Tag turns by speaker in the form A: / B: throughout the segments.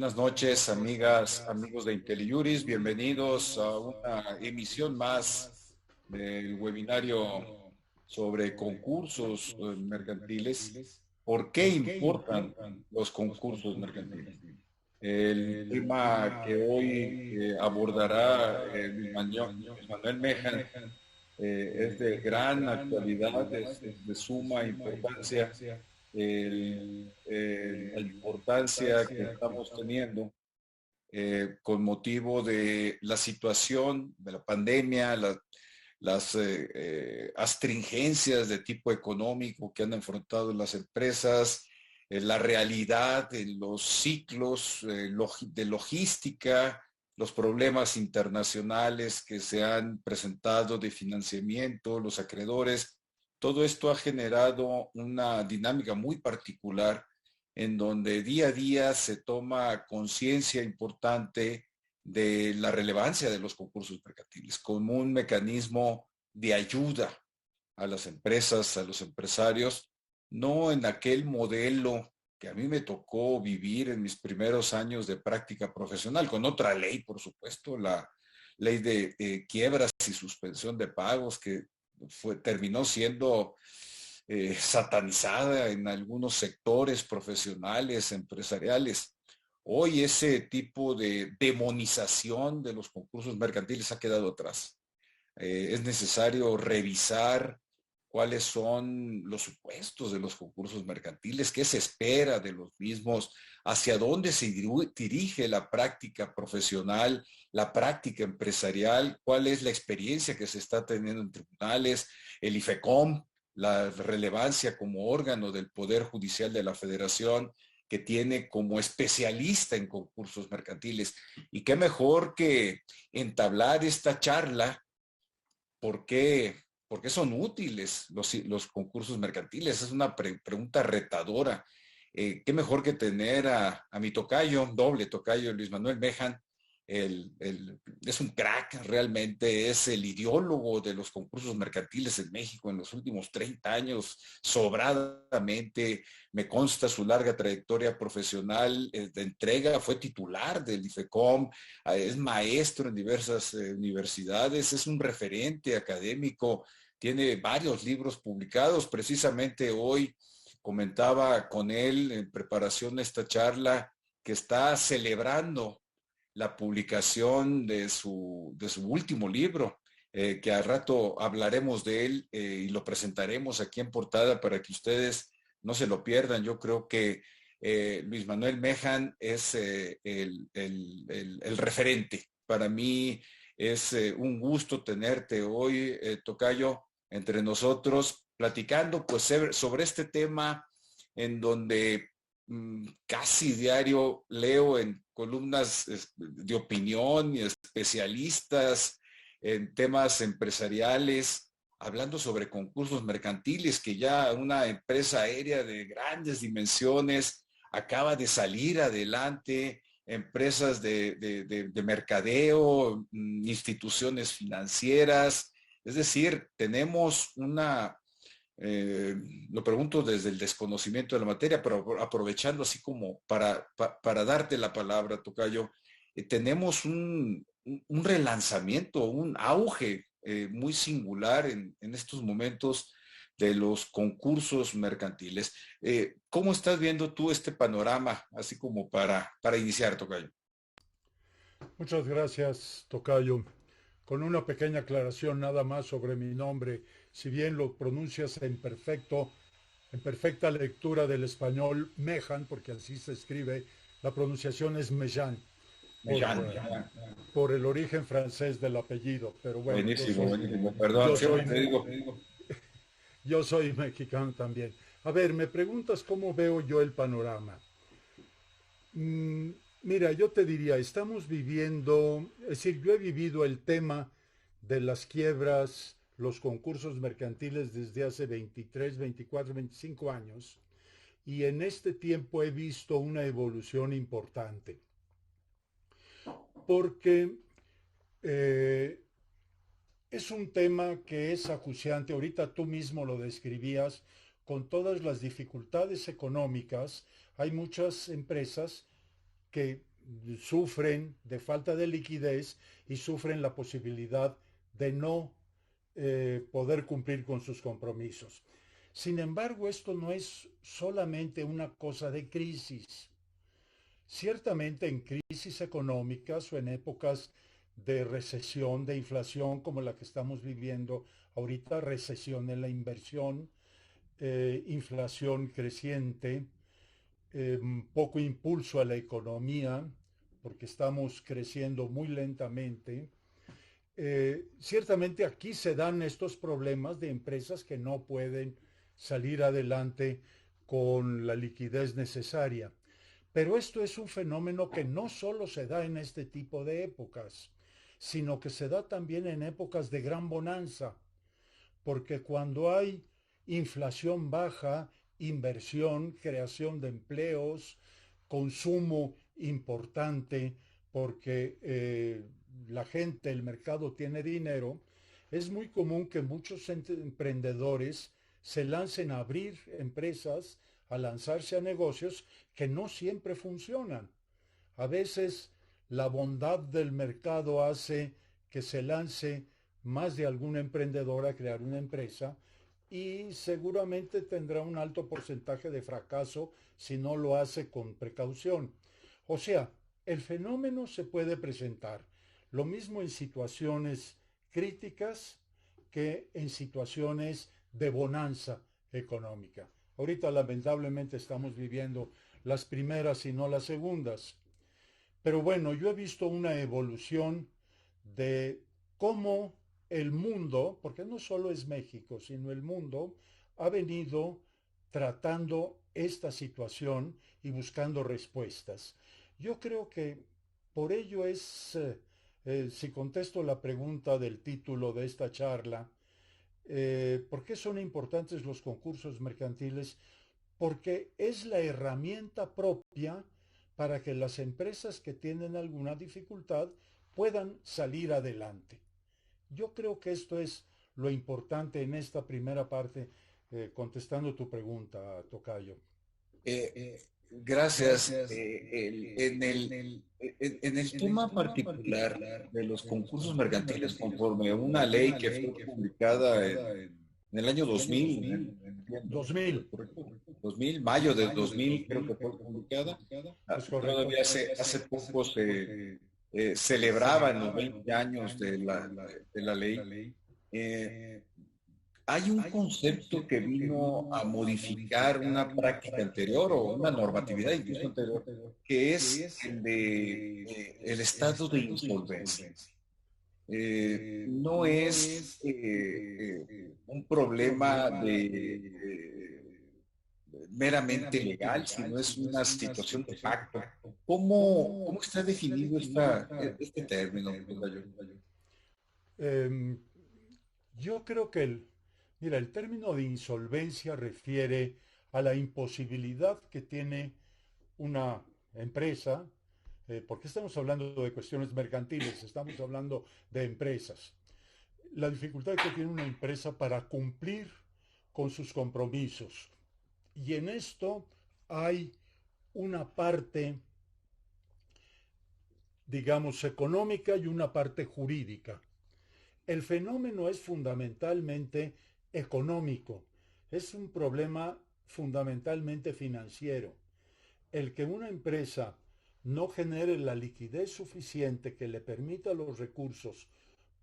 A: Buenas noches, amigas, amigos de IntelliJuris. Bienvenidos a una emisión más del webinario sobre concursos mercantiles. ¿Por qué importan los concursos mercantiles? El tema que hoy abordará Luis Manuel Mejan es de gran actualidad, es de suma importancia la importancia que estamos teniendo con motivo de la situación de la pandemia, las astringencias de tipo económico que han enfrentado las empresas, la realidad en los ciclos de logística, los problemas internacionales que se han presentado de financiamiento, los acreedores. Todo esto ha generado una dinámica muy particular en donde día a día se toma conciencia importante de la relevancia de los concursos mercantiles como un mecanismo de ayuda a las empresas, a los empresarios, no en aquel modelo que a mí me tocó vivir en mis primeros años de práctica profesional, con otra ley, por supuesto, la ley de quiebras y suspensión de pagos, que terminó siendo satanizada en algunos sectores profesionales, empresariales. Hoy ese tipo de demonización de los concursos mercantiles ha quedado atrás. Es necesario revisar cuáles son los supuestos de los concursos mercantiles, qué se espera de los mismos, hacia dónde se dirige la práctica profesional, la práctica empresarial, cuál es la experiencia que se está teniendo en tribunales, el IFECOM, la relevancia como órgano del Poder Judicial de la Federación, que tiene como especialista en concursos mercantiles. Y qué mejor que entablar esta charla. ¿Por qué son útiles los concursos mercantiles? Es una pregunta retadora. ¿Qué mejor que tener a mi tocayo, doble tocayo, Luis Manuel Mejan? Es un crack, realmente es el ideólogo de los concursos mercantiles en México en los últimos 30 años, sobradamente. Me consta su larga trayectoria profesional de entrega, fue titular del IFECOM, es maestro en diversas universidades, es un referente académico, tiene varios libros publicados. Precisamente hoy comentaba con él en preparación de esta charla que está celebrando la publicación de su último libro, que al rato hablaremos de él y lo presentaremos aquí en portada para que ustedes no se lo pierdan. Yo creo que Luis Manuel Mejan es el referente. Para mí es un gusto tenerte hoy, Tocayo, entre nosotros, platicando pues sobre este tema en donde casi diario leo en columnas de opinión y especialistas en temas empresariales, hablando sobre concursos mercantiles, que ya una empresa aérea de grandes dimensiones acaba de salir adelante, empresas de mercadeo, instituciones financieras. Es decir, tenemos una eh, lo pregunto desde el desconocimiento de la materia, pero aprovechando así como para darte la palabra, Tocayo, tenemos un relanzamiento, un auge muy singular en estos momentos de los concursos mercantiles. ¿Cómo estás viendo tú este panorama, así como para iniciar, Tocayo?
B: Muchas gracias, Tocayo. Con una pequeña aclaración nada más sobre mi nombre, si bien lo pronuncias en perfecta lectura del español Mejan, porque así se escribe, la pronunciación es Mejan, por,
A: Millán.
B: eh, por el origen francés del apellido. Pero bueno,
A: Buenísimo, buenísimo. Perdón,
B: yo
A: siempre
B: soy,
A: te digo.
B: yo soy mexicano también. A ver, me preguntas cómo veo yo el panorama. Mm, Mira, yo te diría, estamos viviendo, es decir, yo he vivido el tema de las quiebras, los concursos mercantiles desde hace 23, 24, 25 años, y en este tiempo he visto una evolución importante, porque eh, es un tema que es acuciante. Ahorita tú mismo lo describías, con todas las dificultades económicas, hay muchas empresas que sufren de falta de liquidez y sufren la posibilidad de no poder cumplir con sus compromisos. Sin embargo, esto no es solamente una cosa de crisis. Ciertamente en crisis económicas o en épocas de recesión, de inflación como la que estamos viviendo ahorita, recesión en la inversión, inflación creciente, poco impulso a la economía, porque estamos creciendo muy lentamente. Ciertamente aquí se dan estos problemas de empresas que no pueden salir adelante con la liquidez necesaria. Pero esto es un fenómeno que no solo se da en este tipo de épocas, sino que se da también en épocas de gran bonanza, porque cuando hay inflación baja, inversión, creación de empleos, consumo importante, porque la gente, el mercado tiene dinero, es muy común que muchos emprendedores se lancen a abrir empresas, a lanzarse a negocios que no siempre funcionan. A veces la bondad del mercado hace que se lance más de algún emprendedor a crear una empresa y seguramente tendrá un alto porcentaje de fracaso si no lo hace con precaución. O sea, el fenómeno se puede presentar lo mismo en situaciones críticas que en situaciones de bonanza económica. Ahorita lamentablemente estamos viviendo las primeras y no las segundas. Pero bueno, yo he visto una evolución de cómo el mundo, porque no solo es México, sino el mundo, ha venido tratando esta situación y buscando respuestas. Yo creo que por ello es, si contesto la pregunta del título de esta charla, ¿por qué son importantes los concursos mercantiles? Porque es la herramienta propia para que las empresas que tienen alguna dificultad puedan salir adelante. Yo creo que esto es lo importante en esta primera parte, contestando tu pregunta, Tocayo.
A: Eh, Gracias. En el tema particular de los concursos mercantiles, conforme a una ley que fue publicada en el año 2000, entiendo,
B: 2000,
A: ¿correcto? 2000, mayo del 2000 creo que fue publicada.
B: ¿es correcto?
A: Todavía hace poco se celebraban los 20 años de la ley. Eh, Hay un concepto que vino a modificar una práctica anterior o una normatividad incluso anterior, que es el de el estado de insolvencia. No es un problema meramente legal, sino es una situación de facto. ¿Cómo está definido este término, Tocayo?
B: Eh, yo creo que mira, el término de insolvencia refiere a la imposibilidad que tiene una empresa, porque estamos hablando de cuestiones mercantiles, estamos hablando de empresas. La dificultad que tiene una empresa para cumplir con sus compromisos. Y en esto hay una parte, digamos, económica y una parte jurídica. El fenómeno es fundamentalmente económico, es un problema fundamentalmente financiero. El que una empresa no genere la liquidez suficiente que le permita los recursos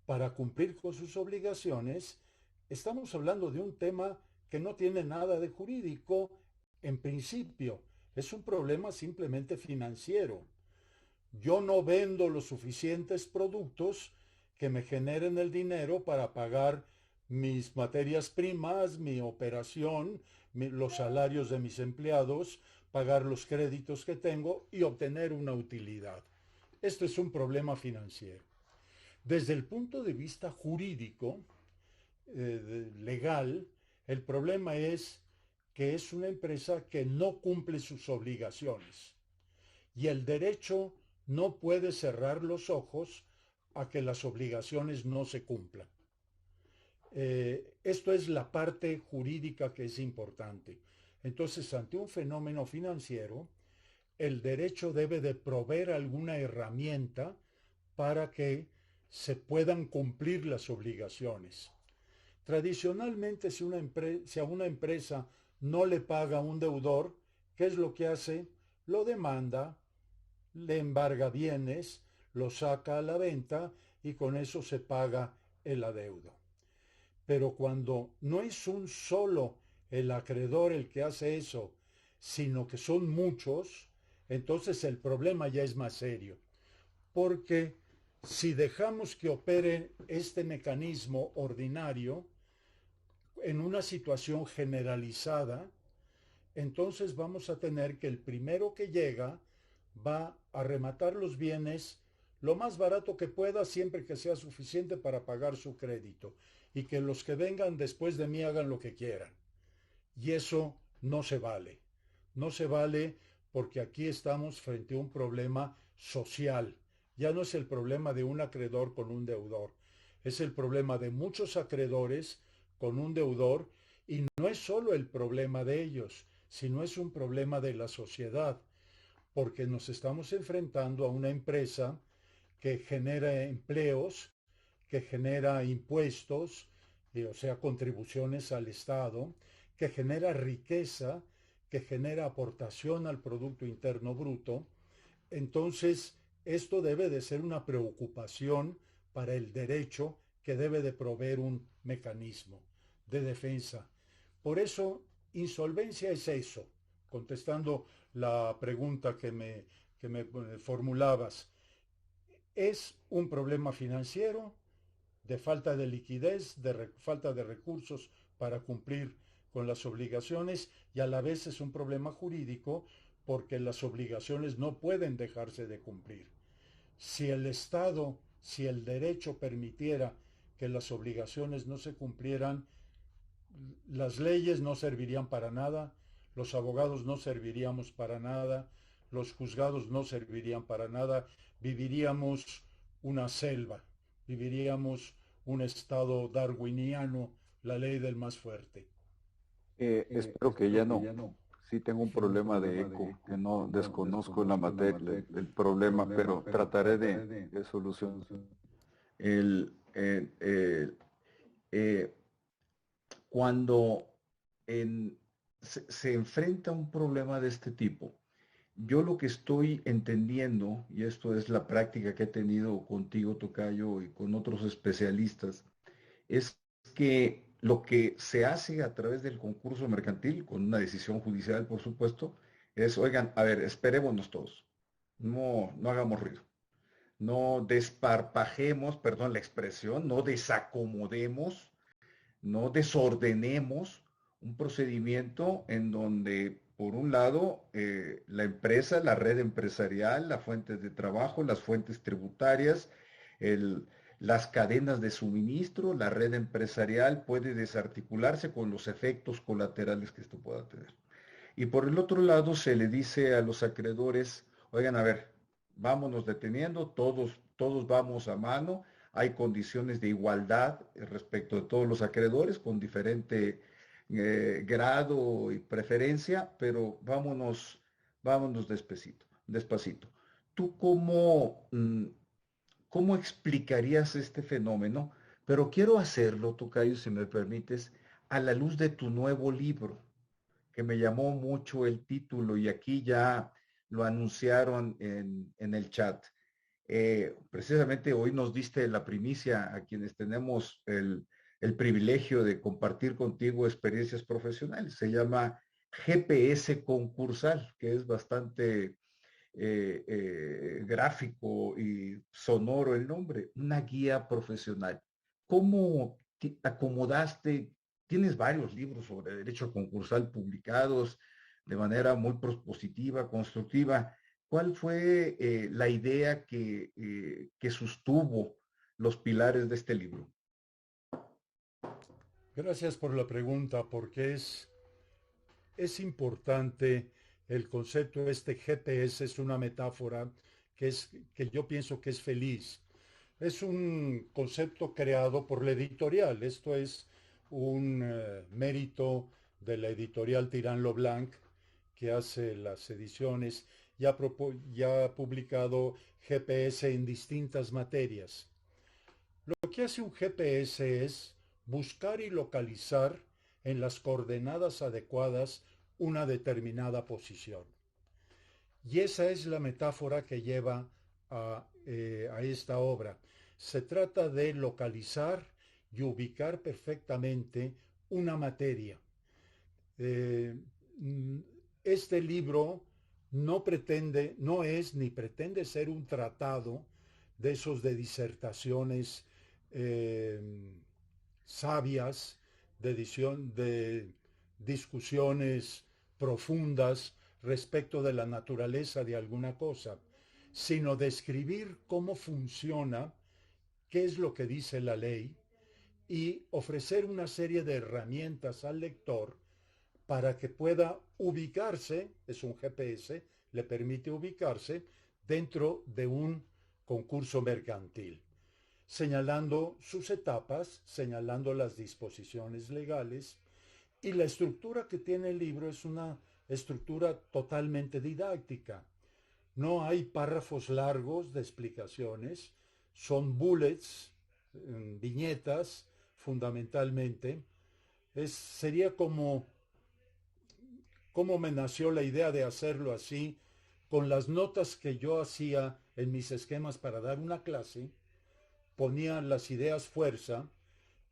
B: para cumplir con sus obligaciones, estamos hablando de un tema que no tiene nada de jurídico en principio, es un problema simplemente financiero. Yo no vendo los suficientes productos que me generen el dinero para pagar mis materias primas, mi operación, los salarios de mis empleados, pagar los créditos que tengo y obtener una utilidad. Esto es un problema financiero. Desde el punto de vista jurídico, legal, el problema es que es una empresa que no cumple sus obligaciones y el derecho no puede cerrar los ojos a que las obligaciones no se cumplan. Esto es la parte jurídica que es importante. Entonces, ante un fenómeno financiero, el derecho debe de proveer alguna herramienta para que se puedan cumplir las obligaciones. Tradicionalmente, si a una empresa no le paga un deudor, ¿qué es lo que hace? Lo demanda, le embarga bienes, lo saca a la venta y con eso se paga el adeudo. Pero cuando no es un solo el acreedor el que hace eso, sino que son muchos, entonces el problema ya es más serio. Porque si dejamos que opere este mecanismo ordinario en una situación generalizada, entonces vamos a tener que el primero que llega va a rematar los bienes lo más barato que pueda, siempre que sea suficiente para pagar su crédito, y que los que vengan después de mí hagan lo que quieran. Y eso no se vale. No se vale porque aquí estamos frente a un problema social. Ya no es el problema de un acreedor con un deudor. Es el problema de muchos acreedores con un deudor, y no es solo el problema de ellos, sino es un problema de la sociedad, porque nos estamos enfrentando a una empresa que genera empleos, que genera impuestos, o sea, contribuciones al Estado, que genera riqueza, que genera aportación al Producto Interno Bruto. Entonces, esto debe de ser una preocupación para el derecho, que debe de proveer un mecanismo de defensa. Por eso, insolvencia es eso, contestando la pregunta que me formulabas. Es un problema financiero, de falta de liquidez, falta de recursos para cumplir con las obligaciones, y a la vez es un problema jurídico porque las obligaciones no pueden dejarse de cumplir. Si el Estado, si el derecho permitiera que las obligaciones no se cumplieran, las leyes no servirían para nada, los abogados no serviríamos para nada, los juzgados no servirían para nada, viviríamos una selva, viviríamos un estado darwiniano, la ley del más fuerte.
C: Espero que ya no. Sí tengo un problema de eco, que no desconozco la materia, el problema, pero trataré de solucionar. El, el- el- eh, Cuando se enfrenta un problema de este tipo, yo lo que estoy entendiendo, y esto es la práctica que he tenido contigo, Tocayo, y con otros especialistas, es que lo que se hace a través del concurso mercantil, con una decisión judicial, por supuesto, es, oigan, a ver, esperémonos todos, no hagamos ruido, no desparpajemos, perdón la expresión, no desacomodemos, no desordenemos un procedimiento en donde, por un lado, la empresa, la red empresarial, las fuentes de trabajo, las fuentes tributarias, el, las cadenas de suministro, la red empresarial puede desarticularse con los efectos colaterales que esto pueda tener. Y por el otro lado, se le dice a los acreedores, oigan, a ver, vámonos deteniendo, todos vamos a mano, hay condiciones de igualdad respecto de todos los acreedores con diferente grado y preferencia, pero vámonos despacito. ¿Tú cómo explicarías este fenómeno? Pero quiero hacerlo, Tocayo, si me permites, a la luz de tu nuevo libro, que me llamó mucho el título y aquí ya lo anunciaron en el chat. Precisamente hoy nos diste la primicia a quienes tenemos el privilegio de compartir contigo experiencias profesionales. Se llama GPS concursal, que es bastante gráfico y sonoro el nombre, una guía profesional. ¿Cómo te acomodaste? Tienes varios libros sobre derecho concursal publicados de manera muy propositiva, constructiva. ¿Cuál fue la idea que sostuvo los pilares de este libro?
B: Gracias por la pregunta, porque es importante el concepto. Este GPS es una metáfora que yo pienso que es feliz. Es un concepto creado por la editorial. Esto es un mérito de la editorial Tirán Leblanc, que hace las ediciones, ya ha publicado GPS en distintas materias. Lo que hace un GPS es buscar y localizar en las coordenadas adecuadas una determinada posición. Y esa es la metáfora que lleva a esta obra. Se trata de localizar y ubicar perfectamente una materia. Eh, este libro no es ni pretende ser un tratado de esos de disertaciones eh, sabias, de discusiones profundas respecto de la naturaleza de alguna cosa, sino describir cómo funciona, qué es lo que dice la ley y ofrecer una serie de herramientas al lector para que pueda ubicarse, es un GPS, le permite ubicarse dentro de un concurso mercantil, señalando sus etapas, señalando las disposiciones legales, y la estructura que tiene el libro es una estructura totalmente didáctica. No hay párrafos largos de explicaciones, son bullets, viñetas fundamentalmente. Sería como cómo me nació la idea de hacerlo así, con las notas que yo hacía en mis esquemas para dar una clase, ponía las ideas fuerza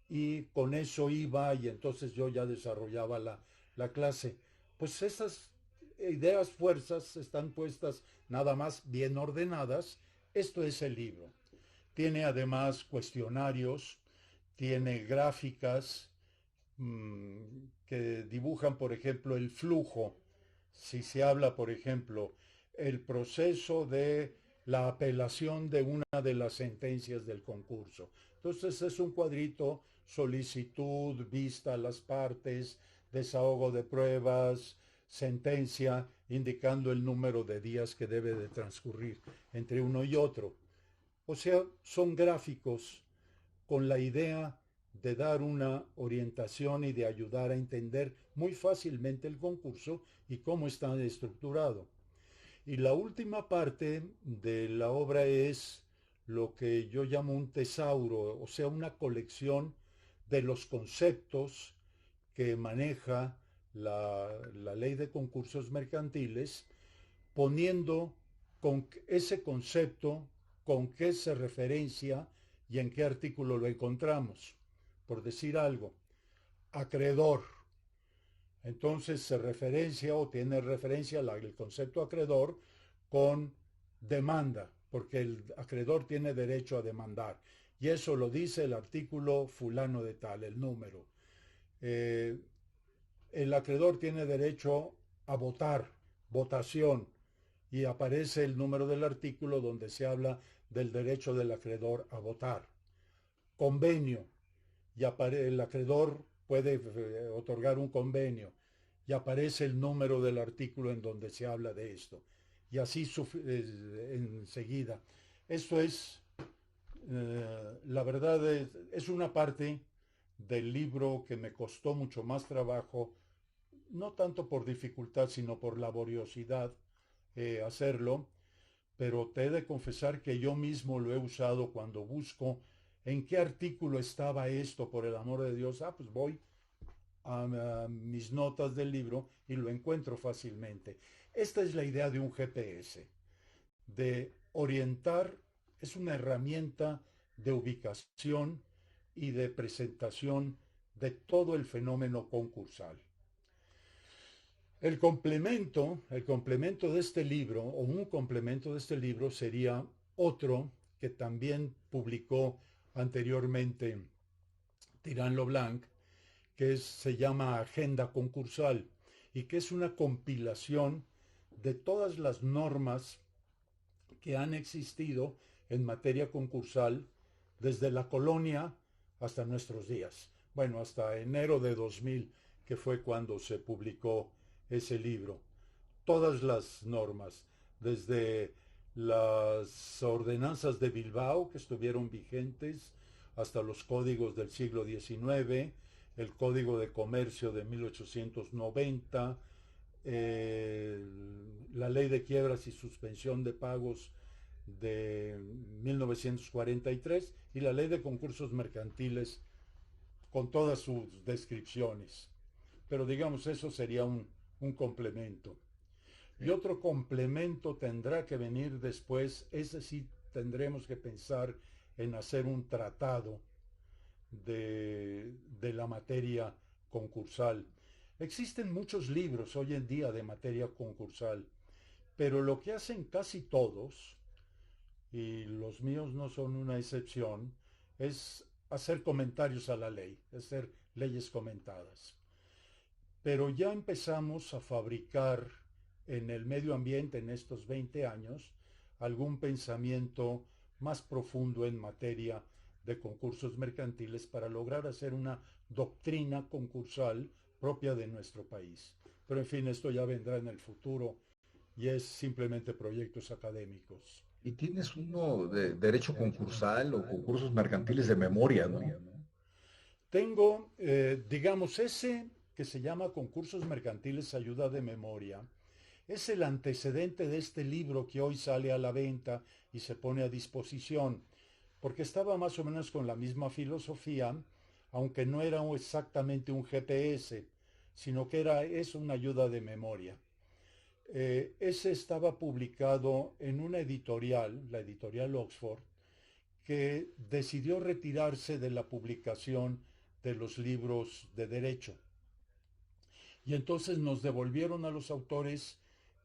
B: y con eso iba y entonces yo ya desarrollaba la clase. Pues esas ideas fuerzas están puestas nada más bien ordenadas. Esto es el libro. Tiene además cuestionarios, tiene gráficas, que dibujan, por ejemplo, el flujo. Si se habla, por ejemplo, el proceso de la apelación de una de las sentencias del concurso. Entonces es un cuadrito, solicitud, vista a las partes, desahogo de pruebas, sentencia, indicando el número de días que debe de transcurrir entre uno y otro. O sea, son gráficos con la idea de dar una orientación y de ayudar a entender muy fácilmente el concurso y cómo está estructurado. Y la última parte de la obra es lo que yo llamo un tesauro, o sea, una colección de los conceptos que maneja la ley de concursos mercantiles, poniendo con ese concepto, con qué se referencia y en qué artículo lo encontramos. Por decir algo, acreedor. Entonces se referencia o tiene referencia el concepto acreedor con demanda, porque el acreedor tiene derecho a demandar. Y eso lo dice el artículo fulano de tal, el número. Eh, el acreedor tiene derecho a votar, votación, y aparece el número del artículo donde se habla del derecho del acreedor a votar. Convenio, y el acreedor puede otorgar un convenio, y aparece el número del artículo en donde se habla de esto. Y así enseguida. Esto es, la verdad, es una parte del libro que me costó mucho más trabajo, no tanto por dificultad, sino por laboriosidad hacerlo, pero te he de confesar que yo mismo lo he usado cuando busco en qué artículo estaba esto, por el amor de Dios. Pues voy a mis notas del libro y lo encuentro fácilmente. Esta es la idea de un GPS, de orientar, es una herramienta de ubicación y de presentación de todo el fenómeno concursal. El complemento de este libro, o un complemento de este libro, sería otro que también publicó anteriormente Tirán Leblanc, se llama Agenda Concursal, y que es una compilación de todas las normas que han existido en materia concursal desde la colonia hasta nuestros días. Bueno, hasta enero de 2000, que fue cuando se publicó ese libro. Todas las normas, desde las ordenanzas de Bilbao, que estuvieron vigentes, hasta los códigos del siglo XIX, el Código de Comercio de 1890, eh, la ley de quiebras y suspensión de pagos de 1943 y la ley de concursos mercantiles con todas sus descripciones. Pero digamos, eso sería un complemento. Y otro complemento tendrá que venir después, ese sí tendremos que pensar en hacer un tratado de la materia concursal. Existen muchos libros hoy en día de materia concursal, pero lo que hacen casi todos, y los míos no son una excepción, es hacer comentarios a la ley, hacer leyes comentadas. Pero ya empezamos a fabricar en el medio ambiente en estos 20 años algún pensamiento más profundo en materia de concursos mercantiles para lograr hacer una doctrina concursal propia de nuestro país. Pero en fin, esto ya vendrá en el futuro y es simplemente proyectos académicos.
C: Y tienes uno de derecho concursal o concursos mercantiles de memoria, ¿no?
B: Tengo, digamos, ese que se llama Concursos Mercantiles Ayuda de Memoria. Es el antecedente de este libro que hoy sale a la venta y se pone a disposición, porque estaba más o menos con la misma filosofía, aunque no era exactamente un GPS, sino que es una ayuda de memoria. Ese estaba publicado en una editorial, la editorial Oxford, que decidió retirarse de la publicación de los libros de derecho. Y entonces nos devolvieron a los autores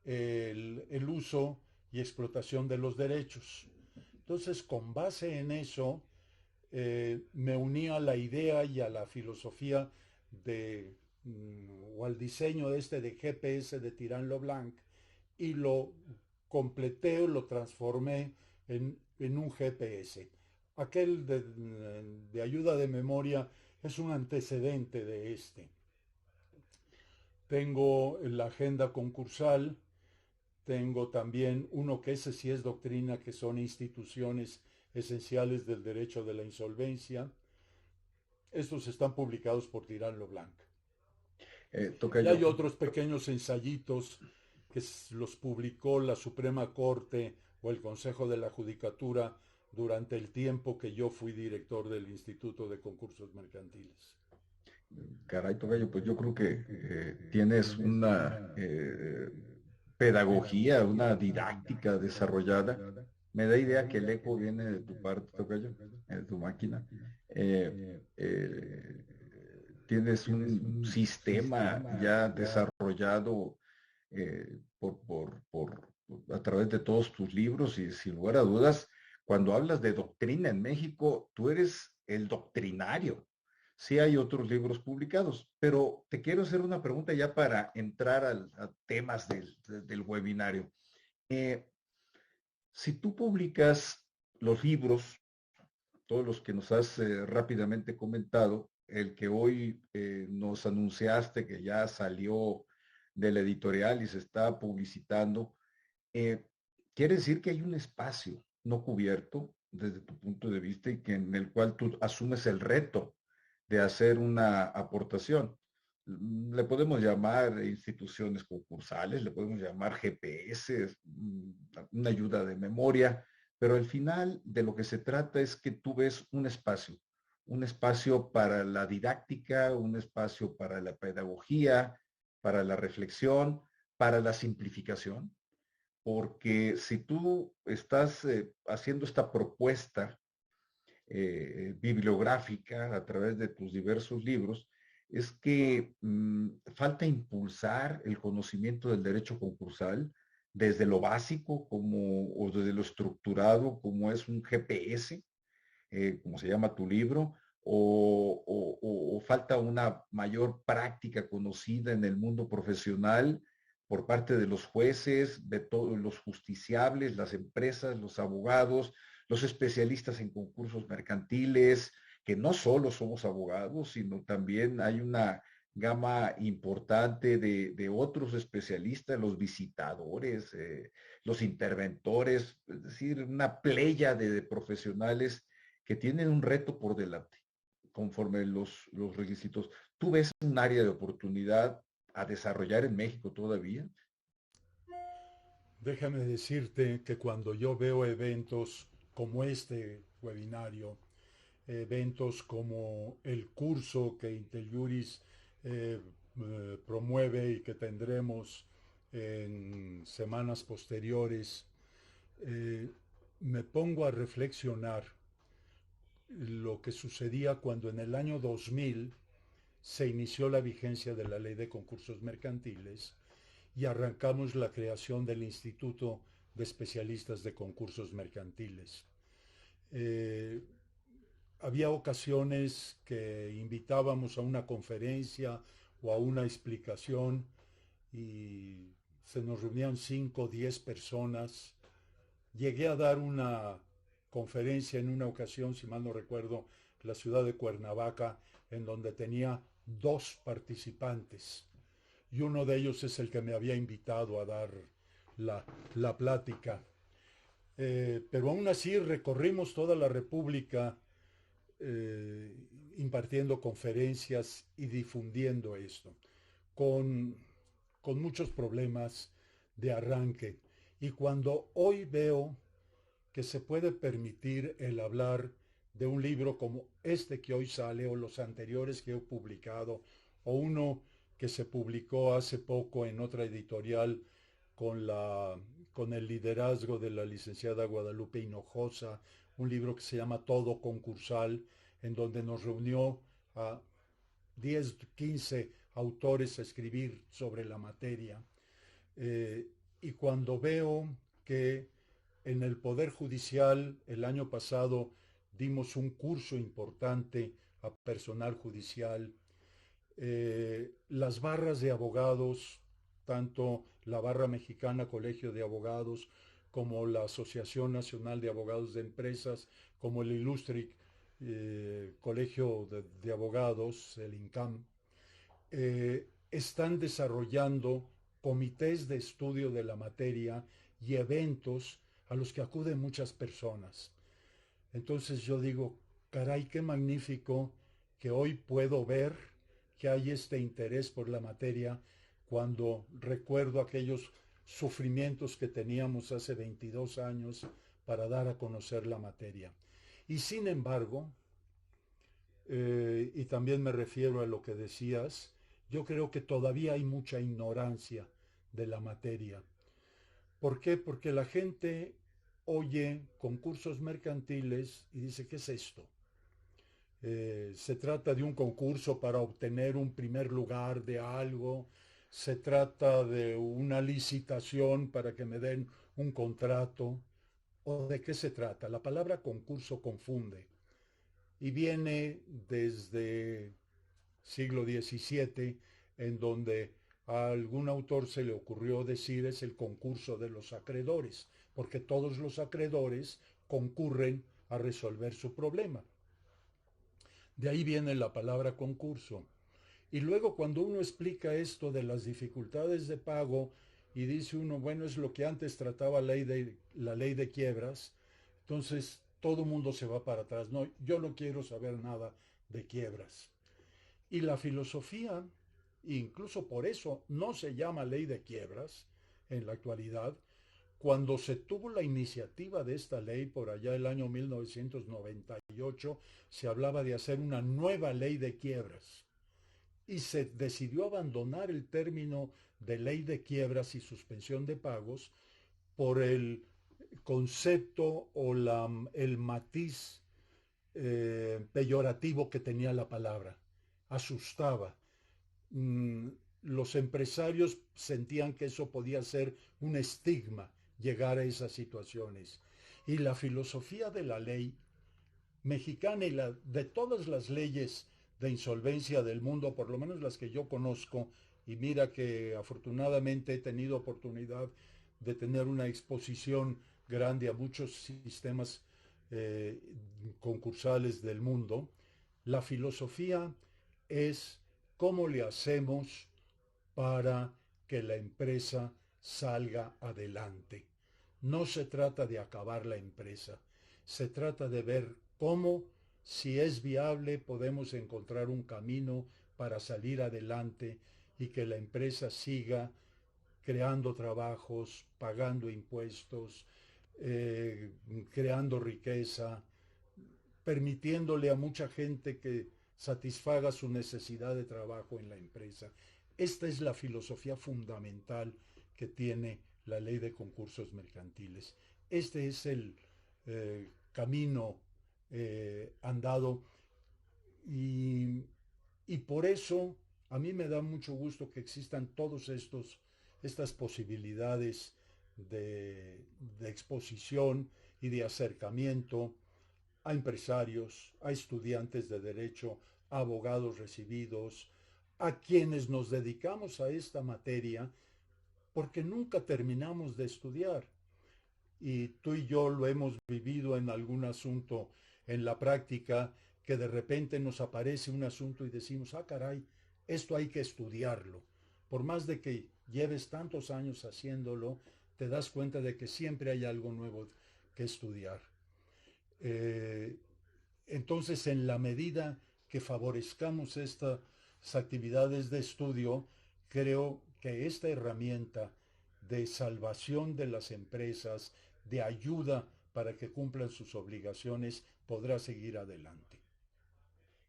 B: el uso y explotación de los derechos. Entonces, con base en eso, me uní a la idea y a la filosofía de, o al diseño de GPS de Tirán Leblanc y lo completé o lo transformé en un GPS. Aquel de ayuda de memoria es un antecedente de este. Tengo la agenda concursal, tengo también uno que ese sí es doctrina, que son instituciones esenciales del derecho de la insolvencia. Estos están publicados por Tirán Leblanc. Y
C: Tocayo,
B: hay otros pequeños ensayitos que los publicó la Suprema Corte o el Consejo de la Judicatura durante el tiempo que yo fui director del Instituto de Concursos Mercantiles.
C: caray, Tocayo, pues yo creo que tienes una pedagogía, una didáctica desarrollada. Me da idea que el eco viene de tu parte, Tocayo, de tu máquina. Eh, eh, Tienes un sistema ya desarrollado a través de todos tus libros y sin lugar a dudas, cuando hablas de doctrina en México, tú eres el doctrinario. Sí hay otros libros publicados, pero te quiero hacer una pregunta ya para entrar a temas del webinario. Eh, si tú publicas los libros, todos los que nos has rápidamente comentado, el que hoy nos anunciaste que ya salió de la editorial y se está publicitando, eh, quiere decir que hay un espacio no cubierto desde tu punto de vista y que en el cual tú asumes el reto de hacer una aportación. Le podemos llamar instituciones concursales, le podemos llamar GPS, una ayuda de memoria, pero al final de lo que se trata es que tú ves un espacio para la didáctica, un espacio para la pedagogía, para la reflexión, para la simplificación, porque si tú estás haciendo esta propuesta bibliográfica a través de tus diversos libros, es que falta impulsar el conocimiento del derecho concursal desde lo básico como, o desde lo estructurado como es un GPS, como se llama tu libro, o falta una mayor práctica conocida en el mundo profesional por parte de los jueces, de todos los justiciables, las empresas, los abogados, los especialistas en concursos mercantiles, que no solo somos abogados, sino también hay una gama importante de otros especialistas, los visitadores, los interventores, es decir, una playa de profesionales que tienen un reto por delante conforme los requisitos. ¿Tú ves un área de oportunidad a desarrollar en México todavía?
B: Déjame decirte que cuando yo veo eventos como este webinario, eventos como el curso que Interjuris promueve y que tendremos en semanas posteriores, eh, me pongo a reflexionar lo que sucedía cuando en el año 2000 se inició la vigencia de la ley de concursos mercantiles y arrancamos la creación del Instituto de Especialistas de Concursos Mercantiles. Eh, Había ocasiones que invitábamos a una conferencia o a una explicación y se nos reunían 5 o 10 personas. Llegué a dar una conferencia en una ocasión, si mal no recuerdo, en la ciudad de Cuernavaca, en donde tenía 2 participantes. Y uno de ellos es el que me había invitado a dar la plática. Pero aún así recorrimos toda la República eh, impartiendo conferencias y difundiendo esto, con, con muchos problemas de arranque. Y cuando hoy veo que se puede permitir el hablar de un libro como este que hoy sale o los anteriores que he publicado o uno que se publicó hace poco en otra editorial con, con el liderazgo de la licenciada Guadalupe Hinojosa, un libro que se llama Todo Concursal, en donde nos reunió a 10, 15 autores a escribir sobre la materia. Y cuando veo que en el Poder Judicial el año pasado dimos un curso importante a personal judicial, las barras de abogados, tanto la Barra Mexicana Colegio de Abogados, como la Asociación Nacional de Abogados de Empresas, como el Ilustre Colegio de Abogados, el INCAM, están desarrollando comités de estudio de la materia y eventos a los que acuden muchas personas. Entonces yo digo, caray, qué magnífico que hoy puedo ver que hay este interés por la materia cuando recuerdo aquellos sufrimientos que teníamos hace 22 años para dar a conocer la materia. Y sin embargo, y también me refiero a lo que decías, yo creo que todavía hay mucha ignorancia de la materia. ¿Por qué? Porque la gente oye concursos mercantiles y dice, ¿qué es esto? Se trata de un concurso para obtener un primer lugar de algo, se trata de una licitación para que me den un contrato, ¿o de qué se trata? La palabra concurso confunde y viene desde siglo XVII, en donde a algún autor se le ocurrió decir es el concurso de los acreedores, porque todos los acreedores concurren a resolver su problema. De ahí viene la palabra concurso. Y luego cuando uno explica esto de las dificultades de pago y dice uno, bueno, es lo que antes trataba la ley de quiebras, entonces todo el mundo se va para atrás. No, yo no quiero saber nada de quiebras. Y la filosofía, incluso por eso no se llama ley de quiebras en la actualidad, cuando se tuvo la iniciativa de esta ley por allá el año 1998, se hablaba de hacer una nueva ley de quiebras y se decidió abandonar el término de ley de quiebras y suspensión de pagos por el concepto o el matiz peyorativo que tenía la palabra. Asustaba. Mm, los empresarios sentían que eso podía ser un estigma, llegar a esas situaciones. Y la filosofía de la ley mexicana y de todas las leyes de insolvencia del mundo, por lo menos las que yo conozco, y mira que afortunadamente he tenido oportunidad de tener una exposición grande a muchos sistemas eh, concursales del mundo, la filosofía es cómo le hacemos para que la empresa salga adelante. No se trata de acabar la empresa, se trata de ver cómo, si es viable, podemos encontrar un camino para salir adelante y que la empresa siga creando trabajos, pagando impuestos, eh, creando riqueza, permitiéndole a mucha gente que satisfaga su necesidad de trabajo en la empresa. Esta es la filosofía fundamental que tiene la ley de concursos mercantiles. Este es el camino andado y, y por eso a mí me da mucho gusto que existan todos estas posibilidades de exposición y de acercamiento a empresarios, a estudiantes de derecho, a abogados recibidos, a quienes nos dedicamos a esta materia, porque nunca terminamos de estudiar. Y tú y yo lo hemos vivido en algún asunto en la práctica, que de repente nos aparece un asunto y decimos, ah, caray, esto hay que estudiarlo. Por más de que lleves tantos años haciéndolo, te das cuenta de que siempre hay algo nuevo que estudiar. Eh, entonces, en la medida que favorezcamos estas actividades de estudio, creo que esta herramienta de salvación de las empresas, de ayuda para que cumplan sus obligaciones, podrá seguir adelante.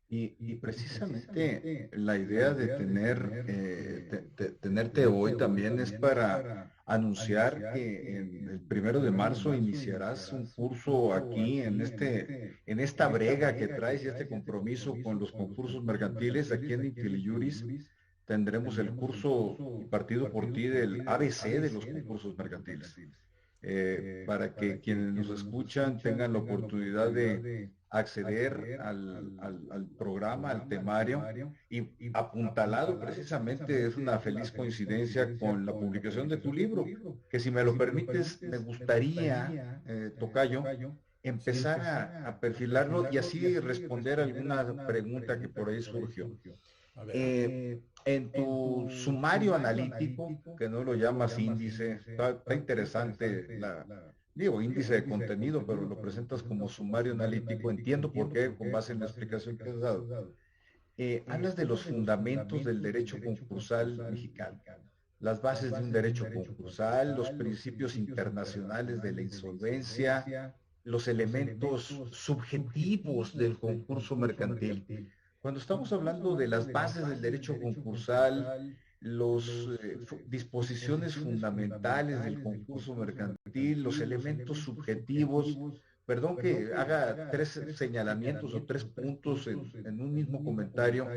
C: Y precisamente la idea de tenerte hoy también es para anunciar que en el 1 de marzo iniciarás un curso aquí en esta brega que traes y este compromiso con los concursos mercantiles aquí en IntelliJuris. Tendremos el curso impartido por ti del ABC de los concursos mercantiles, para que quienes nos escuchan tengan la oportunidad de acceder al programa, al temario, y apuntalado precisamente es una feliz coincidencia con la publicación de tu libro, que si me lo permites, me gustaría, Tocayo, empezar a perfilarlo y así responder alguna pregunta que por ahí surgió.
B: A ver,
C: En tu sumario analítico, que no lo llamas índice, está interesante digo índice de contenido, pero lo presentas como sumario analítico, entiendo por qué, con base en la explicación que has dado. Hablas de los fundamentos del derecho concursal mexicano, las bases de un derecho concursal, los principios internacionales de la insolvencia, los elementos subjetivos del concurso mercantil. Cuando estamos hablando de las bases del derecho concursal, las disposiciones fundamentales del concurso mercantil, los elementos subjetivos, perdón que haga tres señalamientos o tres puntos en un mismo comentario,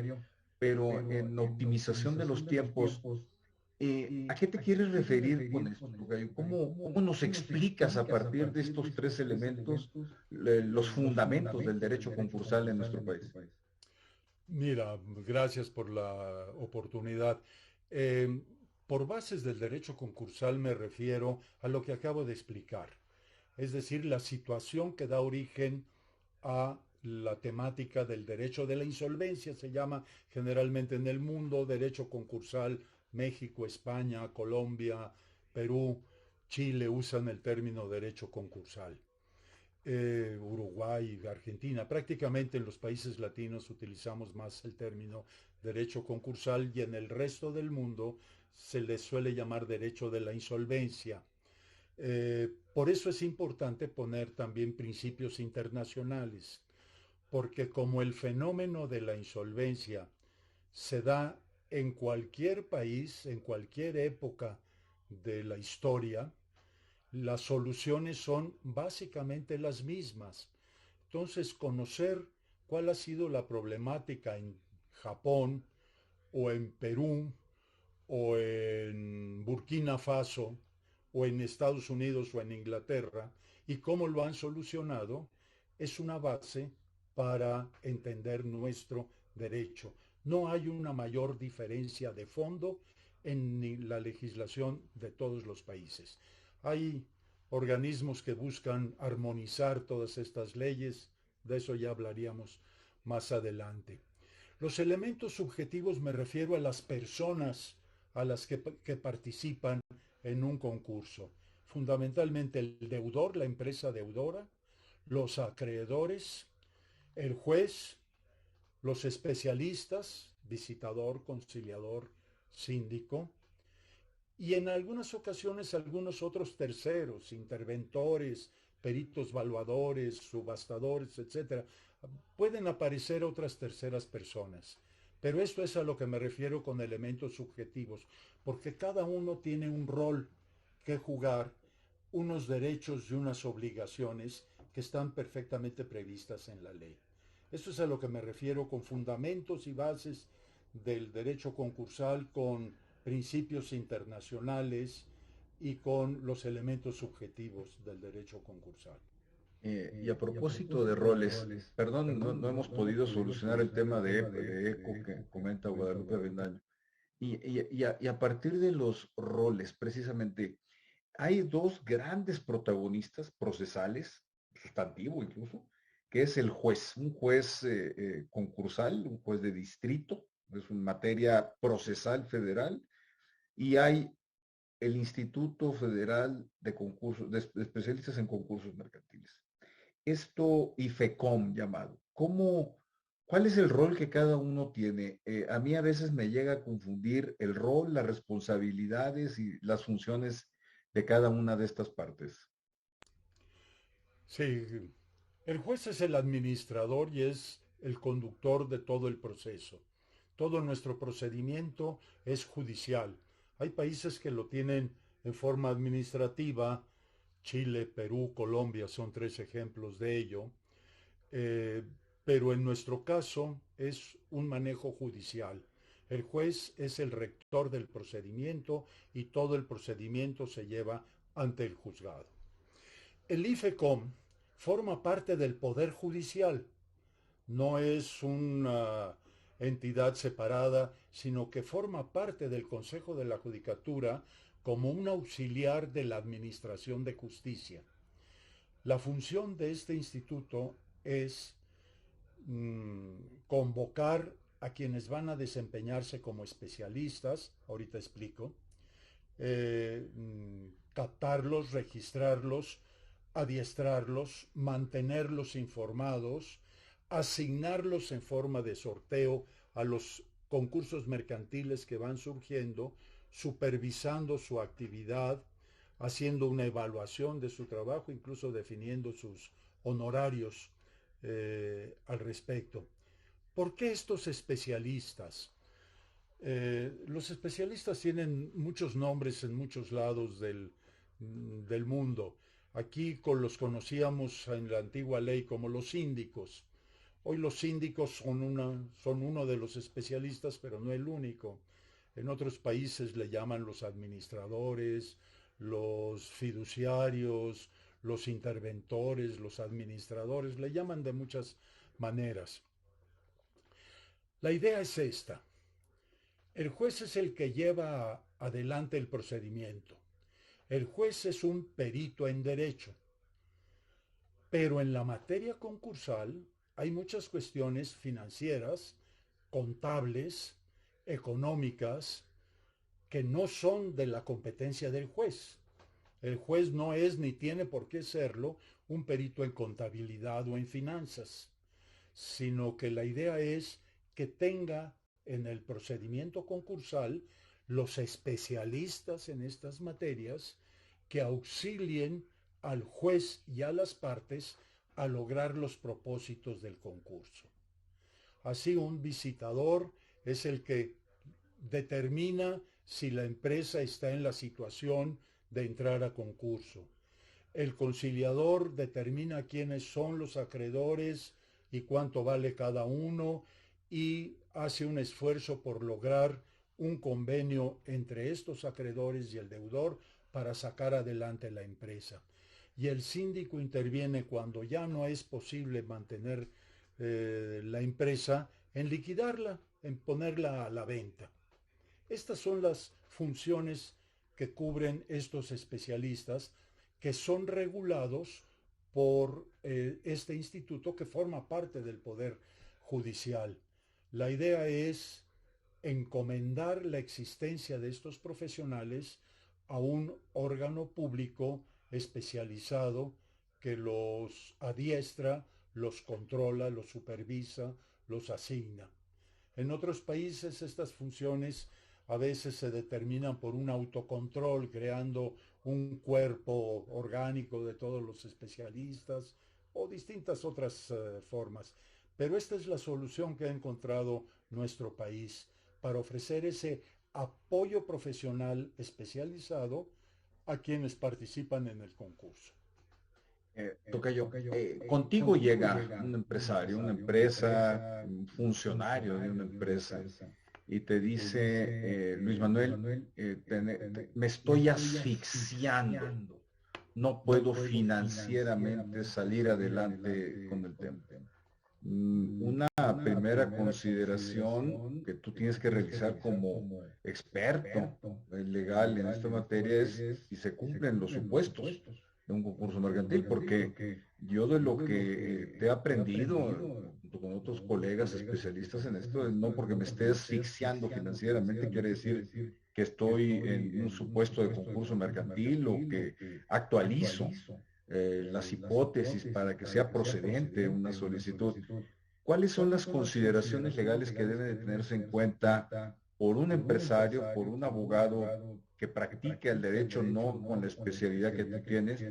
C: pero en optimización de los tiempos, ¿a qué te quieres referir con esto, Tocayo? ¿Cómo nos explicas a partir de estos tres elementos los fundamentos del derecho concursal en nuestro país?
B: mira, gracias por la oportunidad. Eh, por bases del derecho concursal me refiero a lo que acabo de explicar, es decir, la situación que da origen a la temática del derecho de la insolvencia, se llama generalmente en el mundo derecho concursal. México, España, Colombia, Perú, Chile usan el término derecho concursal. Uruguay, Argentina, prácticamente en los países latinos utilizamos más el término derecho concursal y en el resto del mundo se les suele llamar derecho de la insolvencia. Por eso es importante poner también principios internacionales, porque como el fenómeno de la insolvencia se da en cualquier país, en cualquier época de la historia, las soluciones son básicamente las mismas. Entonces, conocer cuál ha sido la problemática en Japón o en Perú o en Burkina Faso o en Estados Unidos o en Inglaterra y cómo lo han solucionado es una base para entender nuestro derecho. No hay una mayor diferencia de fondo en la legislación de todos los países. Hay organismos que buscan armonizar todas estas leyes, de eso ya hablaríamos más adelante. Los elementos subjetivos me refiero a las personas a las que participan en un concurso. Fundamentalmente el deudor, la empresa deudora, los acreedores, el juez, los especialistas, visitador, conciliador, síndico, y en algunas ocasiones algunos otros terceros, interventores, peritos valuadores, subastadores, etcétera. Pueden aparecer otras terceras personas. Pero esto es a lo que me refiero con elementos subjetivos, porque cada uno tiene un rol que jugar, unos derechos y unas obligaciones que están perfectamente previstas en la ley. Eso es a lo que me refiero con fundamentos y bases del derecho concursal, con principios internacionales y con los elementos subjetivos del derecho concursal.
C: Y a propósito de roles, perdón, no hemos podido solucionar el tema de ECO que comenta Guadalupe Avendaño. Y a partir de los roles, precisamente, hay dos grandes protagonistas procesales, sustantivo incluso, que es el juez, un juez concursal, un juez de distrito, es una materia procesal federal, y hay el Instituto Federal de Concursos, de Especialistas en Concursos Mercantiles. Esto IFECOM llamado, ¿cuál es el rol que cada uno tiene? A mí a veces me llega a confundir el rol, las responsabilidades y las funciones de cada una de estas partes.
B: Sí, el juez es el administrador y es el conductor de todo el proceso. Todo nuestro procedimiento es judicial. Hay países que lo tienen en forma administrativa. Chile, Perú, Colombia son tres ejemplos de ello. Eh, pero en nuestro caso es un manejo judicial. El juez es el rector del procedimiento y todo el procedimiento se lleva ante el juzgado. El IFECOM forma parte del Poder Judicial, no es una entidad separada, sino que forma parte del Consejo de la Judicatura como un auxiliar de la Administración de Justicia. La función de este instituto es convocar a quienes van a desempeñarse como especialistas, ahorita explico, captarlos, registrarlos, adiestrarlos, mantenerlos informados, asignarlos en forma de sorteo a los concursos mercantiles que van surgiendo, supervisando su actividad, haciendo una evaluación de su trabajo, incluso definiendo sus honorarios al respecto. ¿Por qué estos especialistas? Los especialistas tienen muchos nombres en muchos lados del mundo. Aquí los conocíamos en la antigua ley como los síndicos. Hoy los síndicos son uno de los especialistas, pero no el único. En otros países le llaman los administradores, los fiduciarios, los interventores, los administradores, le llaman de muchas maneras. La idea es esta. El juez es el que lleva adelante el procedimiento. El juez es un perito en derecho. Pero en la materia concursal hay muchas cuestiones financieras, contables, económicas, que no son de la competencia del juez. El juez no es ni tiene por qué serlo un perito en contabilidad o en finanzas, sino que la idea es que tenga en el procedimiento concursal los especialistas en estas materias que auxilien al juez y a las partes a lograr los propósitos del concurso. Así, un visitador es el que determina si la empresa está en la situación de entrar a concurso. El conciliador determina quiénes son los acreedores y cuánto vale cada uno y hace un esfuerzo por lograr un convenio entre estos acreedores y el deudor para sacar adelante la empresa. Y el síndico interviene cuando ya no es posible mantener la empresa en liquidarla, en ponerla a la venta. Estas son las funciones que cubren estos especialistas que son regulados por este instituto que forma parte del Poder Judicial. La idea es encomendar la existencia de estos profesionales a un órgano público especializado que los adiestra, los controla, los supervisa, los asigna. En otros países estas funciones a veces se determinan por un autocontrol, creando un cuerpo orgánico de todos los especialistas o distintas otras formas. Pero esta es la solución que ha encontrado nuestro país para ofrecer ese apoyo profesional especializado a quienes participan en el concurso.
C: Tocayo, contigo llega un empresario, una empresa, un funcionario de una empresa, y te dice, Luis Manuel, me estoy asfixiando, no puedo financieramente salir adelante con el tema. Una primera consideración que tú tienes que realizar como experto legal en esta materia es si se cumplen los supuestos de un concurso mercantil, porque yo de lo que te he aprendido junto con otros colegas especialistas en esto, no porque me esté asfixiando financieramente quiere decir que estoy en un supuesto de concurso mercantil o que actualizo las hipótesis para que sea procedente una solicitud. ¿Cuáles son las consideraciones legales que deben de tenerse en cuenta por un empresario, por un abogado que practique el derecho no con la especialidad que tú tienes,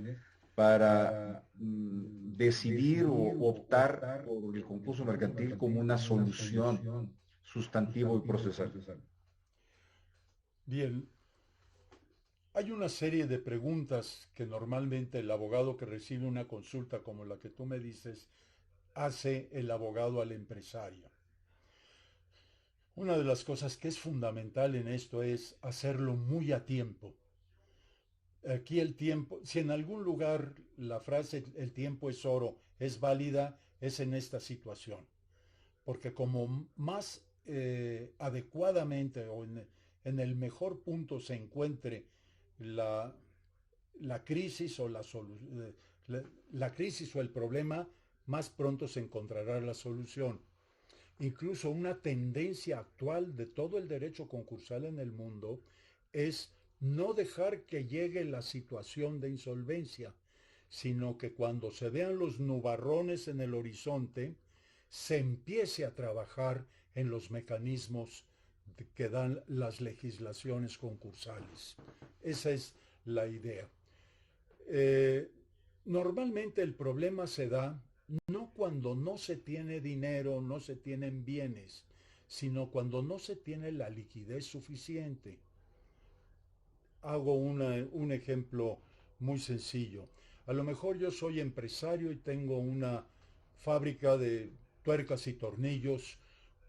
C: para decidir o optar por el concurso mercantil como una solución sustantivo y procesal?
B: Bien, hay una serie de preguntas que normalmente el abogado que recibe una consulta como la que tú me dices hace el abogado al empresario. Una de las cosas que es fundamental en esto es hacerlo muy a tiempo. Aquí el tiempo, si en algún lugar la frase el tiempo es oro es válida, es en esta situación. Porque como más adecuadamente o en el mejor punto se encuentre la, la crisis o la crisis o el problema, más pronto se encontrará la solución. Incluso una tendencia actual de todo el derecho concursal en el mundo es no dejar que llegue la situación de insolvencia, sino que cuando se vean los nubarrones en el horizonte, se empiece a trabajar en los mecanismos que dan las legislaciones concursales. Esa es la idea. Normalmente el problema se da no cuando no se tiene dinero, no se tienen bienes, sino cuando no se tiene la liquidez suficiente. Hago un ejemplo muy sencillo. A lo mejor yo soy empresario y tengo una fábrica de tuercas y tornillos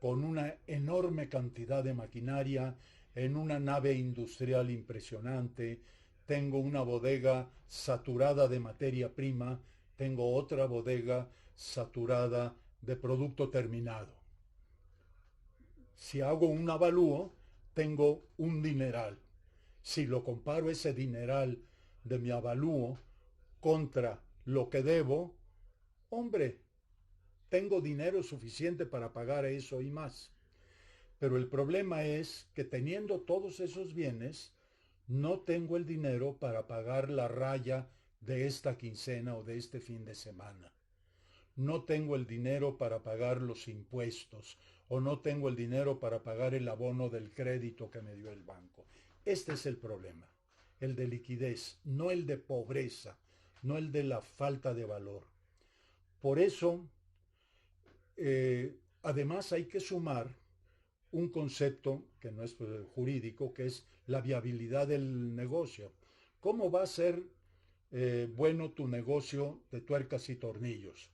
B: con una enorme cantidad de maquinaria en una nave industrial impresionante. Tengo una bodega saturada de materia prima, tengo otra bodega saturada de producto terminado. Si hago un avalúo, tengo un dineral. Si lo comparo ese dineral de mi avalúo contra lo que debo, hombre, tengo dinero suficiente para pagar eso y más. Pero el problema es que teniendo todos esos bienes, no tengo el dinero para pagar la raya de esta quincena o de este fin de semana. No tengo el dinero para pagar los impuestos o no tengo el dinero para pagar el abono del crédito que me dio el banco. Este es el problema, el de liquidez, no el de pobreza, no el de la falta de valor. Por eso, además hay que sumar un concepto que no es jurídico, que es la viabilidad del negocio. ¿Cómo va a ser bueno tu negocio de tuercas y tornillos?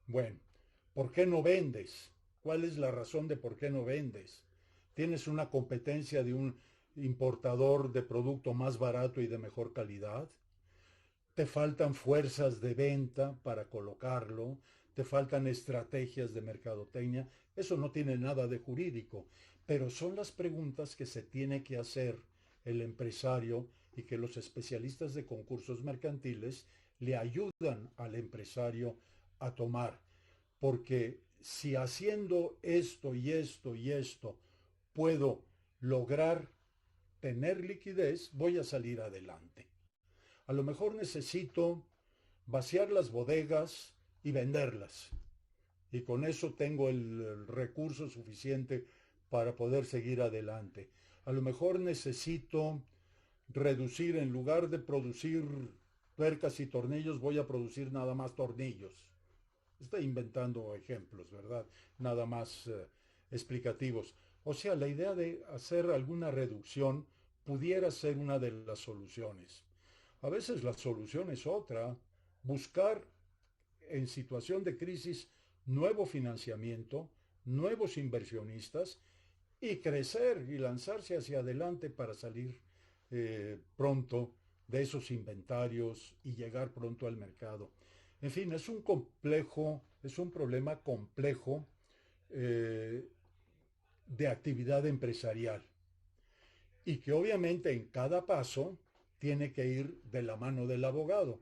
B: Bueno, ¿por qué no vendes? ¿Cuál es la razón de por qué no vendes? ¿Tienes una competencia de un importador de producto más barato y de mejor calidad? ¿Te faltan fuerzas de venta para colocarlo? ¿Te faltan estrategias de mercadotecnia? Eso no tiene nada de jurídico, pero son las preguntas que se tiene que hacer el empresario y que los especialistas de concursos mercantiles le ayudan al empresario a tomar. Porque si haciendo esto y esto y esto puedo lograr tener liquidez, voy a salir adelante. A lo mejor necesito vaciar las bodegas y venderlas. Y con eso tengo el recurso suficiente para poder seguir adelante. A lo mejor necesito reducir, en lugar de producir tuercas y tornillos, voy a producir nada más tornillos. Estoy inventando ejemplos, ¿verdad? Nada más explicativos. O sea, la idea de hacer alguna reducción pudiera ser una de las soluciones. A veces la solución es otra, buscar en situación de crisis nuevo financiamiento, nuevos inversionistas y crecer y lanzarse hacia adelante para salir pronto de esos inventarios y llegar pronto al mercado. En fin, es un complejo, es un problema complejo eh, de actividad empresarial y que obviamente en cada paso tiene que ir de la mano del abogado,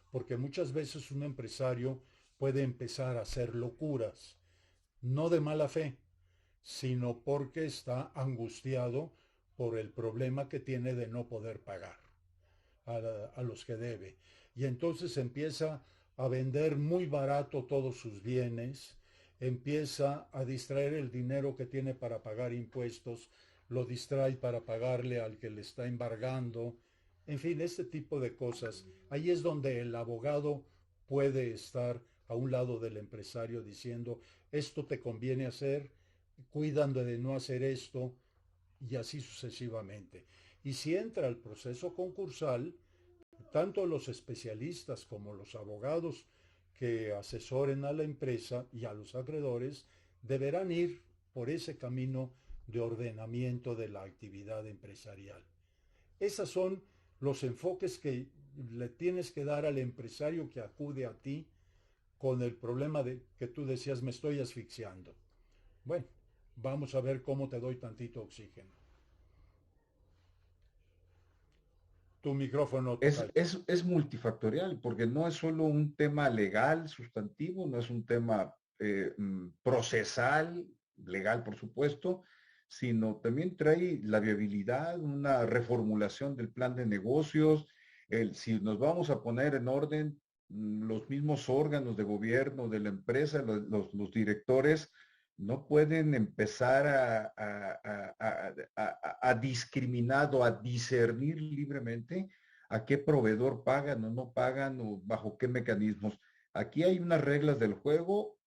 B: porque muchas veces un empresario puede empezar a hacer locuras, no de mala fe, sino porque está angustiado por el problema que tiene de no poder pagar a los que debe. Y entonces empieza a vender muy barato todos sus bienes, empieza a distraer el dinero que tiene para pagar impuestos, lo distrae para pagarle al que le está embargando, en fin, este tipo de cosas. Ahí es donde el abogado puede estar a un lado del empresario diciendo, esto te conviene hacer, cuidan de no hacer esto, y así sucesivamente. Y si entra el proceso concursal, tanto los especialistas como los abogados que asesoren a la empresa y a los acreedores deberán ir por ese camino de ordenamiento de la actividad empresarial. Esos son los enfoques que le tienes que dar al empresario que acude a ti con el problema de que tú decías, me estoy asfixiando. Bueno, vamos a ver cómo te doy tantito oxígeno. Tu micrófono toca.
C: Es multifactorial, porque no es solo un tema legal, sustantivo, no es un tema procesal, legal por supuesto, sino también trae la viabilidad, una reformulación del plan de negocios, si nos vamos a poner en orden los mismos órganos de gobierno de la empresa, los directores, no pueden empezar a discriminar o a discernir libremente a qué proveedor pagan o no pagan o bajo qué mecanismos. Aquí hay unas reglas del juego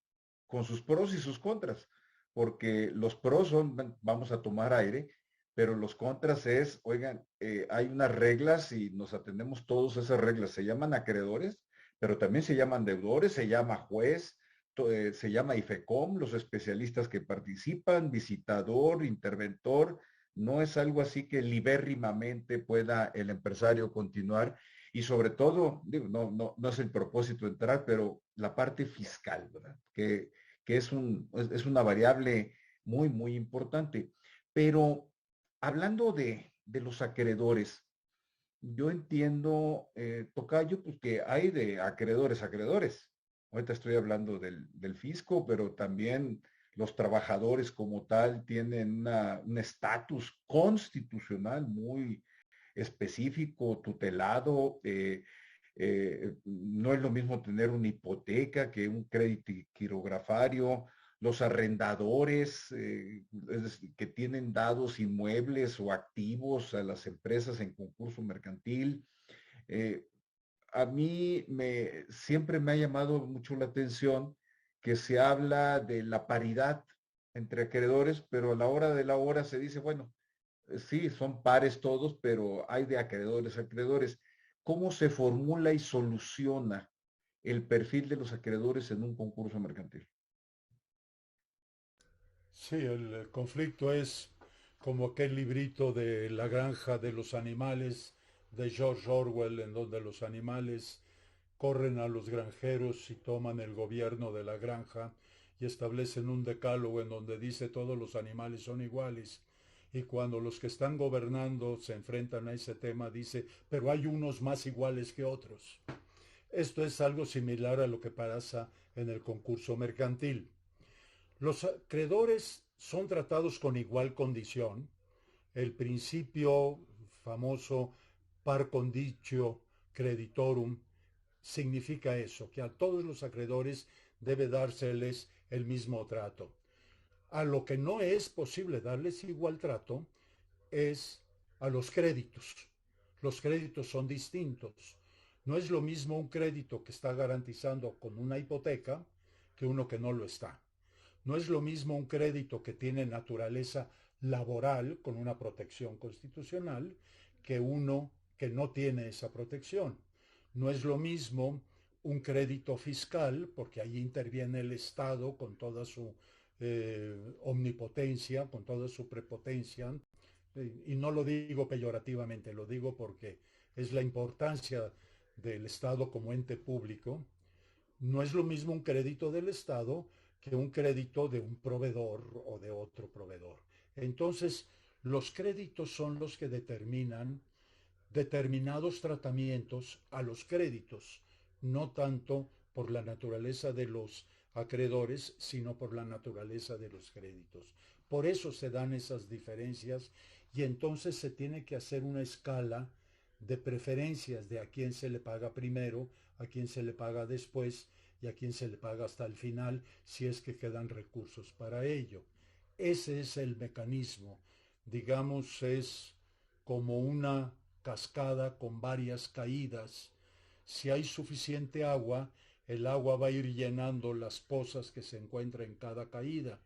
C: con sus pros y sus contras, porque los pros son, vamos a tomar aire, pero los contras es, oigan, hay unas reglas y nos atendemos todos a esas reglas. Se llaman acreedores, pero también se llaman deudores, se llama juez, se llama IFECOM, los especialistas que participan, visitador, interventor. No es algo así que libérrimamente pueda el empresario continuar. Y sobre todo, digo, no es el propósito entrar, pero la parte fiscal, ¿verdad? Que es una variable muy, muy importante. Pero hablando de los acreedores, yo entiendo, Tocayo, pues que hay de acreedores a acreedores. Ahorita estoy hablando del fisco, pero también los trabajadores como tal tienen un estatus constitucional muy específico, tutelado. No es lo mismo tener una hipoteca que un crédito quirografario. Los arrendadores que tienen dados inmuebles o activos a las empresas en concurso mercantil. Eh, a mí siempre me ha llamado mucho la atención que se habla de la paridad entre acreedores, pero a la hora de la hora se dice, bueno, sí, son pares todos, pero hay de acreedores a acreedores. ¿Cómo se formula y soluciona el perfil de los acreedores en un concurso mercantil?
B: Sí, el conflicto es como aquel librito de La granja de los animales de George Orwell, en donde los animales corren a los granjeros y toman el gobierno de la granja y establecen un decálogo en donde dice todos los animales son iguales. Y cuando los que están gobernando se enfrentan a ese tema, dice, pero hay unos más iguales que otros. Esto es algo similar a lo que pasa en el concurso mercantil. Los acreedores son tratados con igual condición. El principio famoso par condicio creditorum significa eso, que a todos los acreedores debe dárseles el mismo trato. A lo que no es posible darles igual trato es a los créditos. Los créditos son distintos. No es lo mismo un crédito que está garantizando con una hipoteca que uno que no lo está. No es lo mismo un crédito que tiene naturaleza laboral con una protección constitucional que uno que no tiene esa protección. No es lo mismo un crédito fiscal, porque ahí interviene el Estado con toda su omnipotencia, con toda su prepotencia, y no lo digo peyorativamente, lo digo porque es la importancia del Estado como ente público. No es lo mismo un crédito del Estado que un crédito de un proveedor o de otro proveedor. Entonces, los créditos son los que determinan determinados tratamientos a los créditos, no tanto por la naturaleza de los acreedores, sino por la naturaleza de los créditos. Por eso se dan esas diferencias y entonces se tiene que hacer una escala de preferencias de a quién se le paga primero, a quién se le paga después y a quién se le paga hasta el final si es que quedan recursos para ello. Ese es el mecanismo. Digamos, es como una cascada con varias caídas. Si hay suficiente agua, el agua va a ir llenando las pozas que se encuentran en cada caída.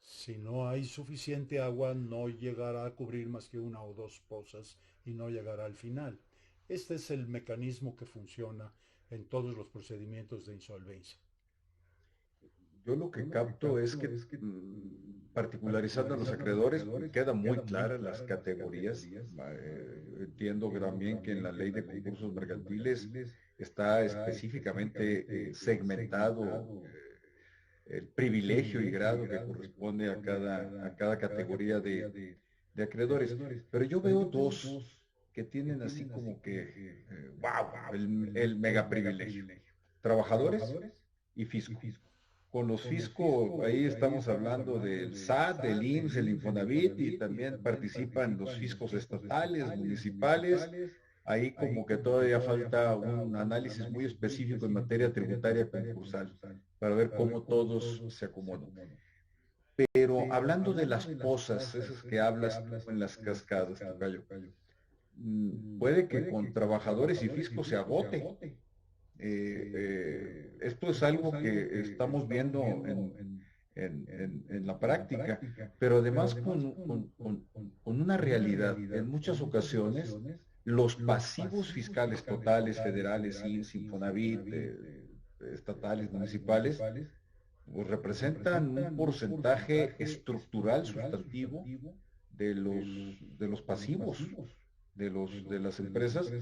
B: Si no hay suficiente agua, no llegará a cubrir más que una o dos pozas y no llegará al final. Este es el mecanismo que funciona en todos los procedimientos de insolvencia.
C: Yo lo que capto es que, particularizando a los acreedores, queda muy claras las categorías. Entiendo también que en la ley de concursos mercantiles está específicamente segmentado el privilegio y grado que corresponde a cada categoría de acreedores. Pero yo veo dos que tienen así como que, wow, el mega privilegio. Trabajadores y fisco. Con los fiscos, ahí estamos hablando del SAT, del IMSS, el Infonavit, y también participan los fiscos estatales, municipales. Ahí como que todavía falta un análisis muy específico en materia tributaria concursal para ver cómo todos se acomodan. Pero hablando de las pozas, esas que hablas tú en las cascadas, tocayo, puede que con trabajadores y fiscos se agote. Esto es algo que estamos viendo en la práctica, pero además con una realidad. En muchas ocasiones, los pasivos fiscales totales, federales, IMSS, Infonavit, estatales, municipales, pues representan un porcentaje estructural sustantivo de los pasivos de las empresas.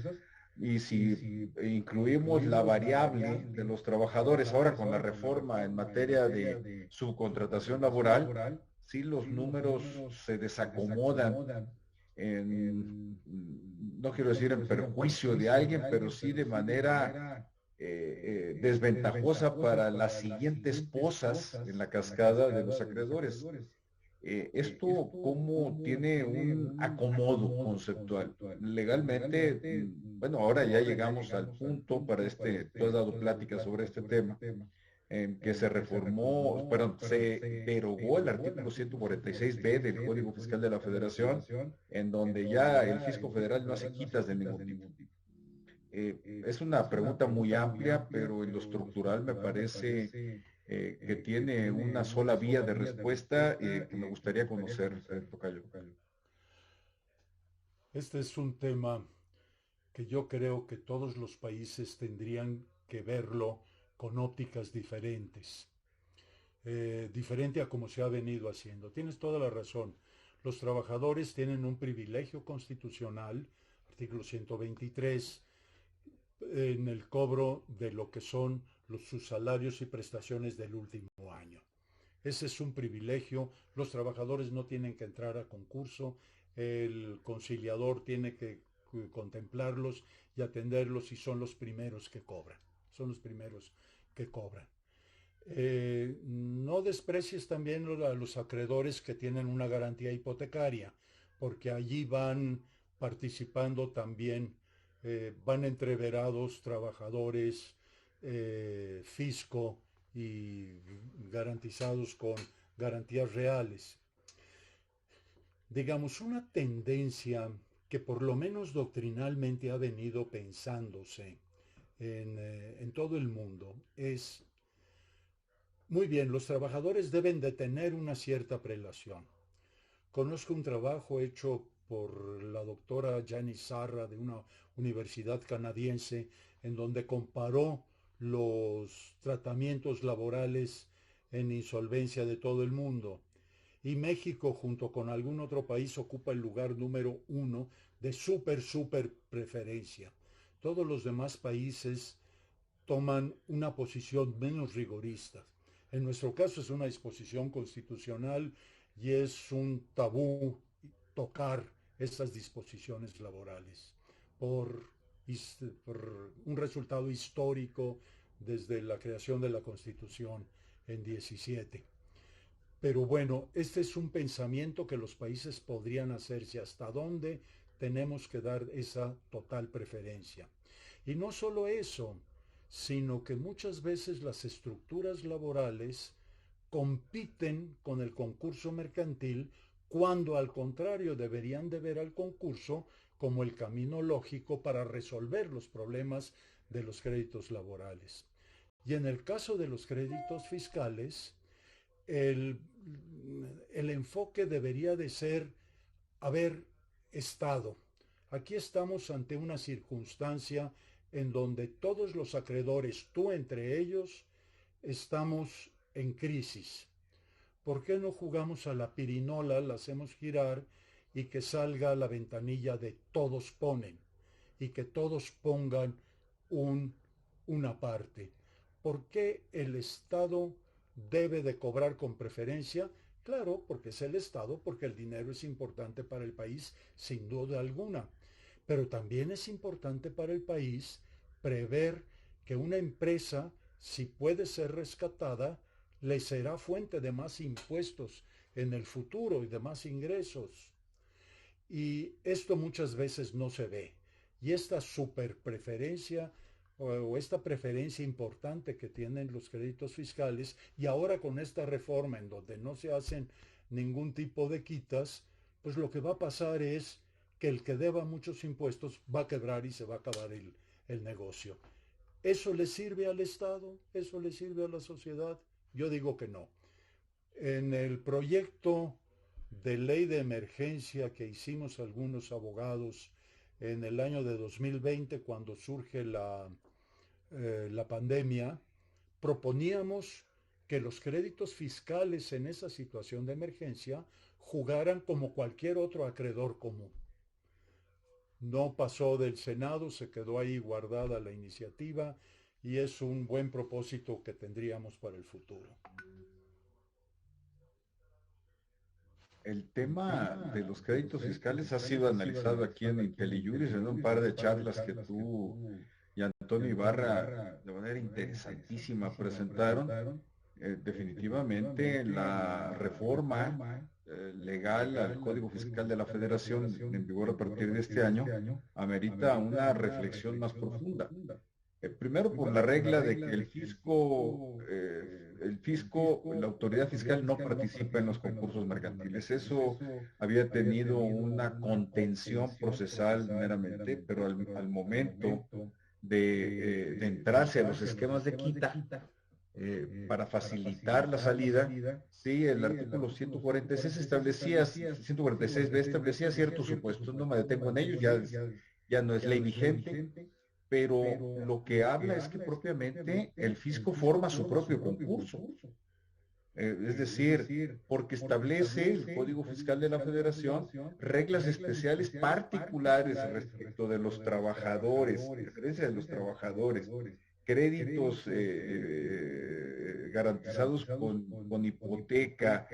C: Y si incluimos la variable de los trabajadores ahora con la reforma en materia de subcontratación laboral, sí los números se desacomodan no quiero decir en perjuicio de alguien, pero sí de manera desventajosa para las siguientes pozas en la cascada de los acreedores. Esto cómo tiene un acomodo conceptual. Legalmente, bueno, ahora ya llegamos al punto para tú has dado plática sobre este tema, en que se reformó, perdón, se derogó el artículo 146b del Código Fiscal de la Federación, en donde ya el fisco federal no hace quitas de ningún tipo. Es una pregunta muy amplia, pero en lo estructural me parece que tiene una sola vía de respuesta que me gustaría conocer, tocayo.
B: Este es un tema que yo creo que todos los países tendrían que verlo con ópticas diferentes, diferente a como se ha venido haciendo. Tienes toda la razón. Los trabajadores tienen un privilegio constitucional, artículo 123, en el cobro de lo que son sus salarios y prestaciones del último año. Ese es un privilegio. Los trabajadores no tienen que entrar a concurso. El conciliador tiene que contemplarlos y atenderlos y son los primeros que cobran. Son los primeros que cobran. No desprecies también a los acreedores que tienen una garantía hipotecaria, porque allí van participando también, van entreverados trabajadores, fisco y garantizados con garantías reales. digamos, una tendencia que por lo menos doctrinalmente ha venido pensándose en todo el mundo es, muy bien, los trabajadores deben de tener una cierta prelación. Conozco un trabajo hecho por la doctora Janice Sarra de una universidad canadiense en donde comparó los tratamientos laborales en insolvencia de todo el mundo. Y México, junto con algún otro país, ocupa el lugar número uno de súper preferencia. Todos los demás países toman una posición menos rigorista. En nuestro caso es una disposición constitucional y es un tabú tocar estas disposiciones laborales por, por un resultado histórico desde la creación de la Constitución en 17. Pero bueno, este es un pensamiento que los países podrían hacerse hasta dónde tenemos que dar esa total preferencia. Y no solo eso, sino que muchas veces las estructuras laborales compiten con el concurso mercantil cuando al contrario deberían de ver al concurso como el camino lógico para resolver los problemas de los créditos laborales. Y en el caso de los créditos fiscales, el, el enfoque debería de ser, a ver, Estado, aquí estamos ante una circunstancia en donde todos los acreedores, tú entre ellos, estamos en crisis. ¿Por qué no jugamos a la pirinola, la hacemos girar y que salga la ventanilla de todos ponen y que todos pongan una parte? ¿Por qué el Estado debe de cobrar con preferencia? Claro, porque es el Estado, porque el dinero es importante para el país, sin duda alguna. Pero también es importante para el país prever que una empresa, si puede ser rescatada, le será fuente de más impuestos en el futuro y de más ingresos. Y esto muchas veces no se ve. Y esta superpreferencia o esta preferencia importante que tienen los créditos fiscales, y ahora con esta reforma en donde no se hacen ningún tipo de quitas, pues lo que va a pasar es que el que deba muchos impuestos va a quebrar y se va a acabar el negocio. ¿Eso le sirve al Estado? ¿Eso le sirve a la sociedad? Yo digo que no. En el proyecto de ley de emergencia que hicimos algunos abogados en el año de 2020, cuando surge la pandemia, proponíamos que los créditos fiscales en esa situación de emergencia jugaran como cualquier otro acreedor común. No pasó del Senado, se quedó ahí guardada la iniciativa y es un buen propósito que tendríamos para el futuro.
C: El tema de los créditos fiscales ha sido analizado aquí en IntelliJuris en un par de charlas que tú y Antonio Ibarra de manera interesantísima presentaron. Definitivamente la reforma legal al Código Fiscal de la Federación en vigor a partir de este año amerita una reflexión más profunda. Primero por la regla de que el fisco, la autoridad fiscal no participa en los concursos mercantiles. Eso había tenido una contención procesal meramente, pero al momento de entrarse a los esquemas de quita, para facilitar la salida, sí, el artículo 146 establecía, 146b establecía ciertos supuestos, no me detengo en ellos, ya no es ley vigente, pero lo que habla es que propiamente el fisco forma su propio concurso. Es decir, porque establece el Código Fiscal de la Federación reglas especiales particulares respecto de los trabajadores, referencia de los trabajadores, créditos garantizados con hipoteca,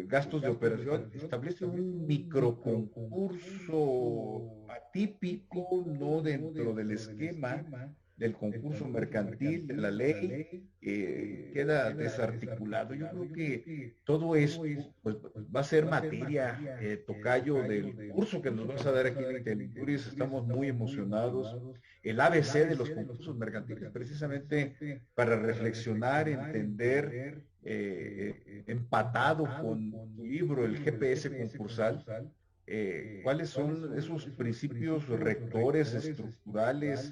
C: gastos de operación, establece un microconcurso atípico, no dentro del esquema del concurso mercantil, de la ley, queda desarticulado. Yo creo que todo esto pues, va a ser materia, tocayo, del curso que nos vas a dar aquí en IntelliJuris. Estamos muy emocionados. El ABC de los concursos mercantiles, precisamente para reflexionar, entender empatado con tu libro, el GPS concursal, cuáles son esos principios rectores estructurales,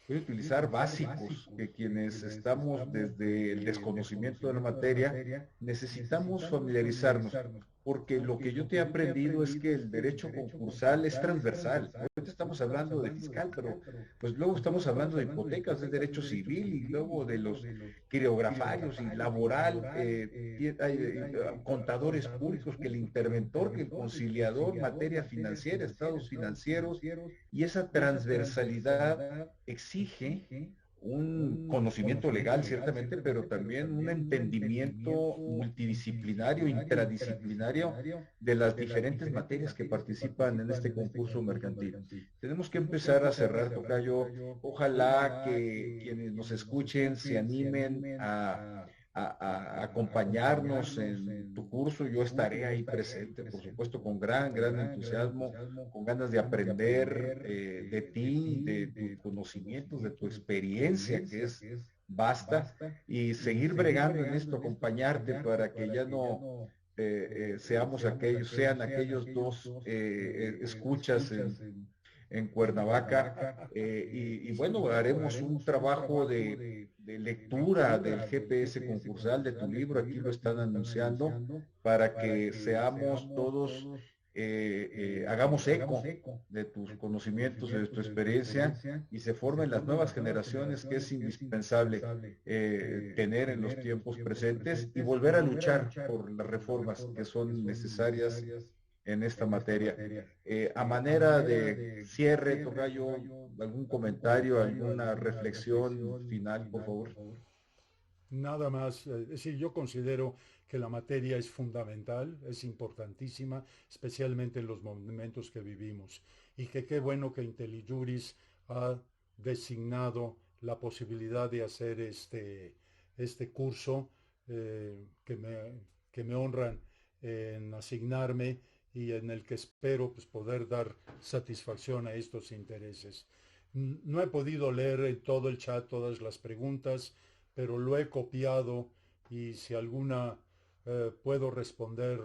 C: voy a utilizar básicos, que quienes estamos desde el desconocimiento de la materia necesitamos familiarizarnos, porque lo que yo te he aprendido es que el derecho concursal es transversal. Ahorita estamos hablando de fiscal, pero pues luego estamos hablando de hipotecas, de derecho civil y luego de los criografarios y laboral, hay contadores públicos, que el interventor, que el conciliador, materia financiera, estados financieros, y esa transversalidad exige un conocimiento legal, ciertamente, pero también un entendimiento multidisciplinario, intradisciplinario de las diferentes materias que participan en este concurso mercantil. Tenemos que empezar a cerrar, tocayo. Ojalá que quienes nos escuchen se animen a acompañarnos en tu curso. Yo estaré ahí presente, por supuesto, con gran entusiasmo, con ganas de aprender de ti, de tus conocimientos, de tu experiencia, que es vasta, y seguir bregando en esto, acompañarte para que ya no sean aquellos dos escuchas en Cuernavaca, y bueno, haremos un trabajo de lectura del GPS concursal de tu libro, aquí lo están anunciando, para que seamos todos, hagamos eco de tus conocimientos, de tu experiencia, y se formen las nuevas generaciones que es indispensable tener en los tiempos presentes, y volver a luchar por las reformas que son necesarias en esta materia. A manera de cierre, tocayo, algún comentario, alguna reflexión final, por favor.
B: Nada más, es decir, yo considero que la materia es fundamental, es importantísima, especialmente en los momentos que vivimos, y que qué bueno que IntelliJuris ha designado la posibilidad de hacer este curso, que me honran en asignarme, y en el que espero pues, poder dar satisfacción a estos intereses. No he podido leer en todo el chat todas las preguntas, pero lo he copiado, y si alguna puedo responder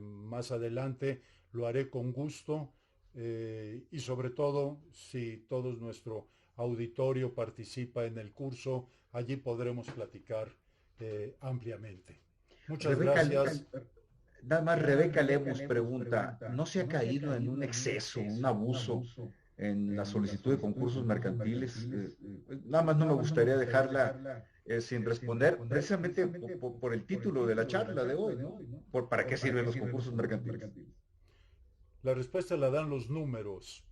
B: más adelante, lo haré con gusto, y sobre todo si todo nuestro auditorio participa en el curso, allí podremos platicar ampliamente. Muchas
C: Rebeca,
B: gracias.
C: nada más Rebeca Lemus pregunta, ¿no se ha caído en un exceso, un abuso en la solicitud de concursos mercantiles? Nada más no me gustaría dejarla sin responder, precisamente por el título de la charla de hoy, ¿no? ¿Para qué sirven los concursos mercantiles?
B: La respuesta la dan los números.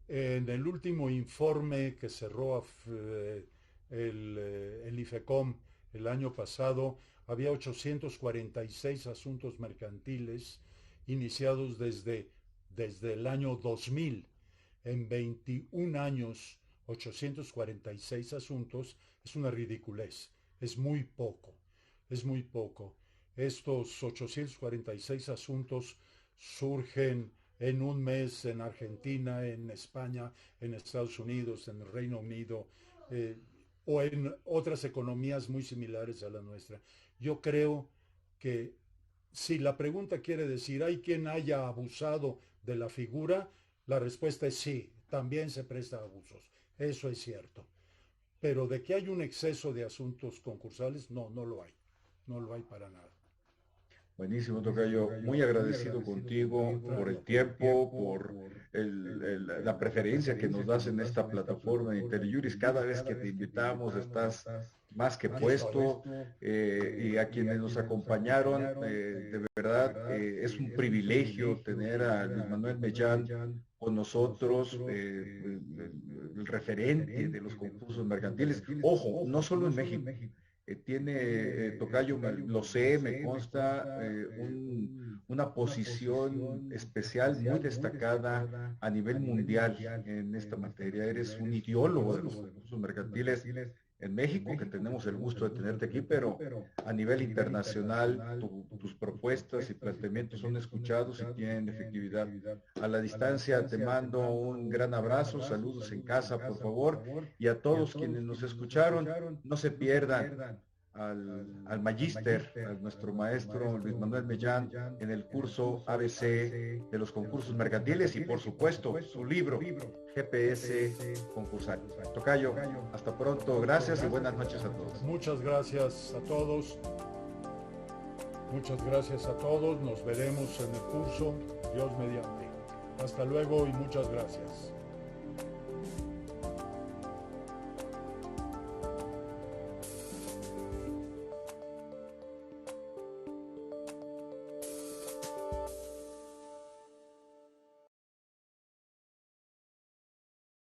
B: En el último informe que cerró el IFECOM el año pasado, había 846 asuntos mercantiles iniciados desde el año 2000. En 21 años, 846 asuntos es una ridiculez, es muy poco, es muy poco. Estos 846 asuntos surgen en un mes en Argentina, en España, en Estados Unidos, en el Reino Unido, o en otras economías muy similares a la nuestra. Yo creo que si la pregunta quiere decir, ¿hay quien haya abusado de la figura? La respuesta es sí, también se presta a abusos. Eso es cierto. Pero de que hay un exceso de asuntos concursales, no, no lo hay. No lo hay para nada.
C: Buenísimo, tocayo. Muy agradecido contigo por el tiempo, por la preferencia que nos das en esta plataforma de IntelliJuris. Cada vez que te invitamos estás más que puesto, y a quienes nos acompañaron, de verdad, es un privilegio tener a Luis Manuel Mellán con nosotros, el referente de los concursos mercantiles. Ojo, no solo en México. Tiene, tocayo, lo sé, me consta, una posición especial muy destacada a nivel mundial en esta materia. Eres un ideólogo de los concursos mercantiles en México, que tenemos el gusto de tenerte aquí, pero a nivel internacional tus propuestas y planteamientos son escuchados y tienen efectividad. A la distancia te mando un gran abrazo, saludos en casa, por favor, y a todos quienes nos escucharon, no se pierdan al magíster, a nuestro maestro Luis Manuel Mellán, en el curso ABC de los concursos mercantiles y, por supuesto, su libro, GPS Concursal. Tocayo, hasta pronto, gracias y buenas noches a todos.
B: Muchas gracias a todos. Muchas gracias a todos. Nos veremos en el curso, Dios mediante. Hasta luego y muchas gracias.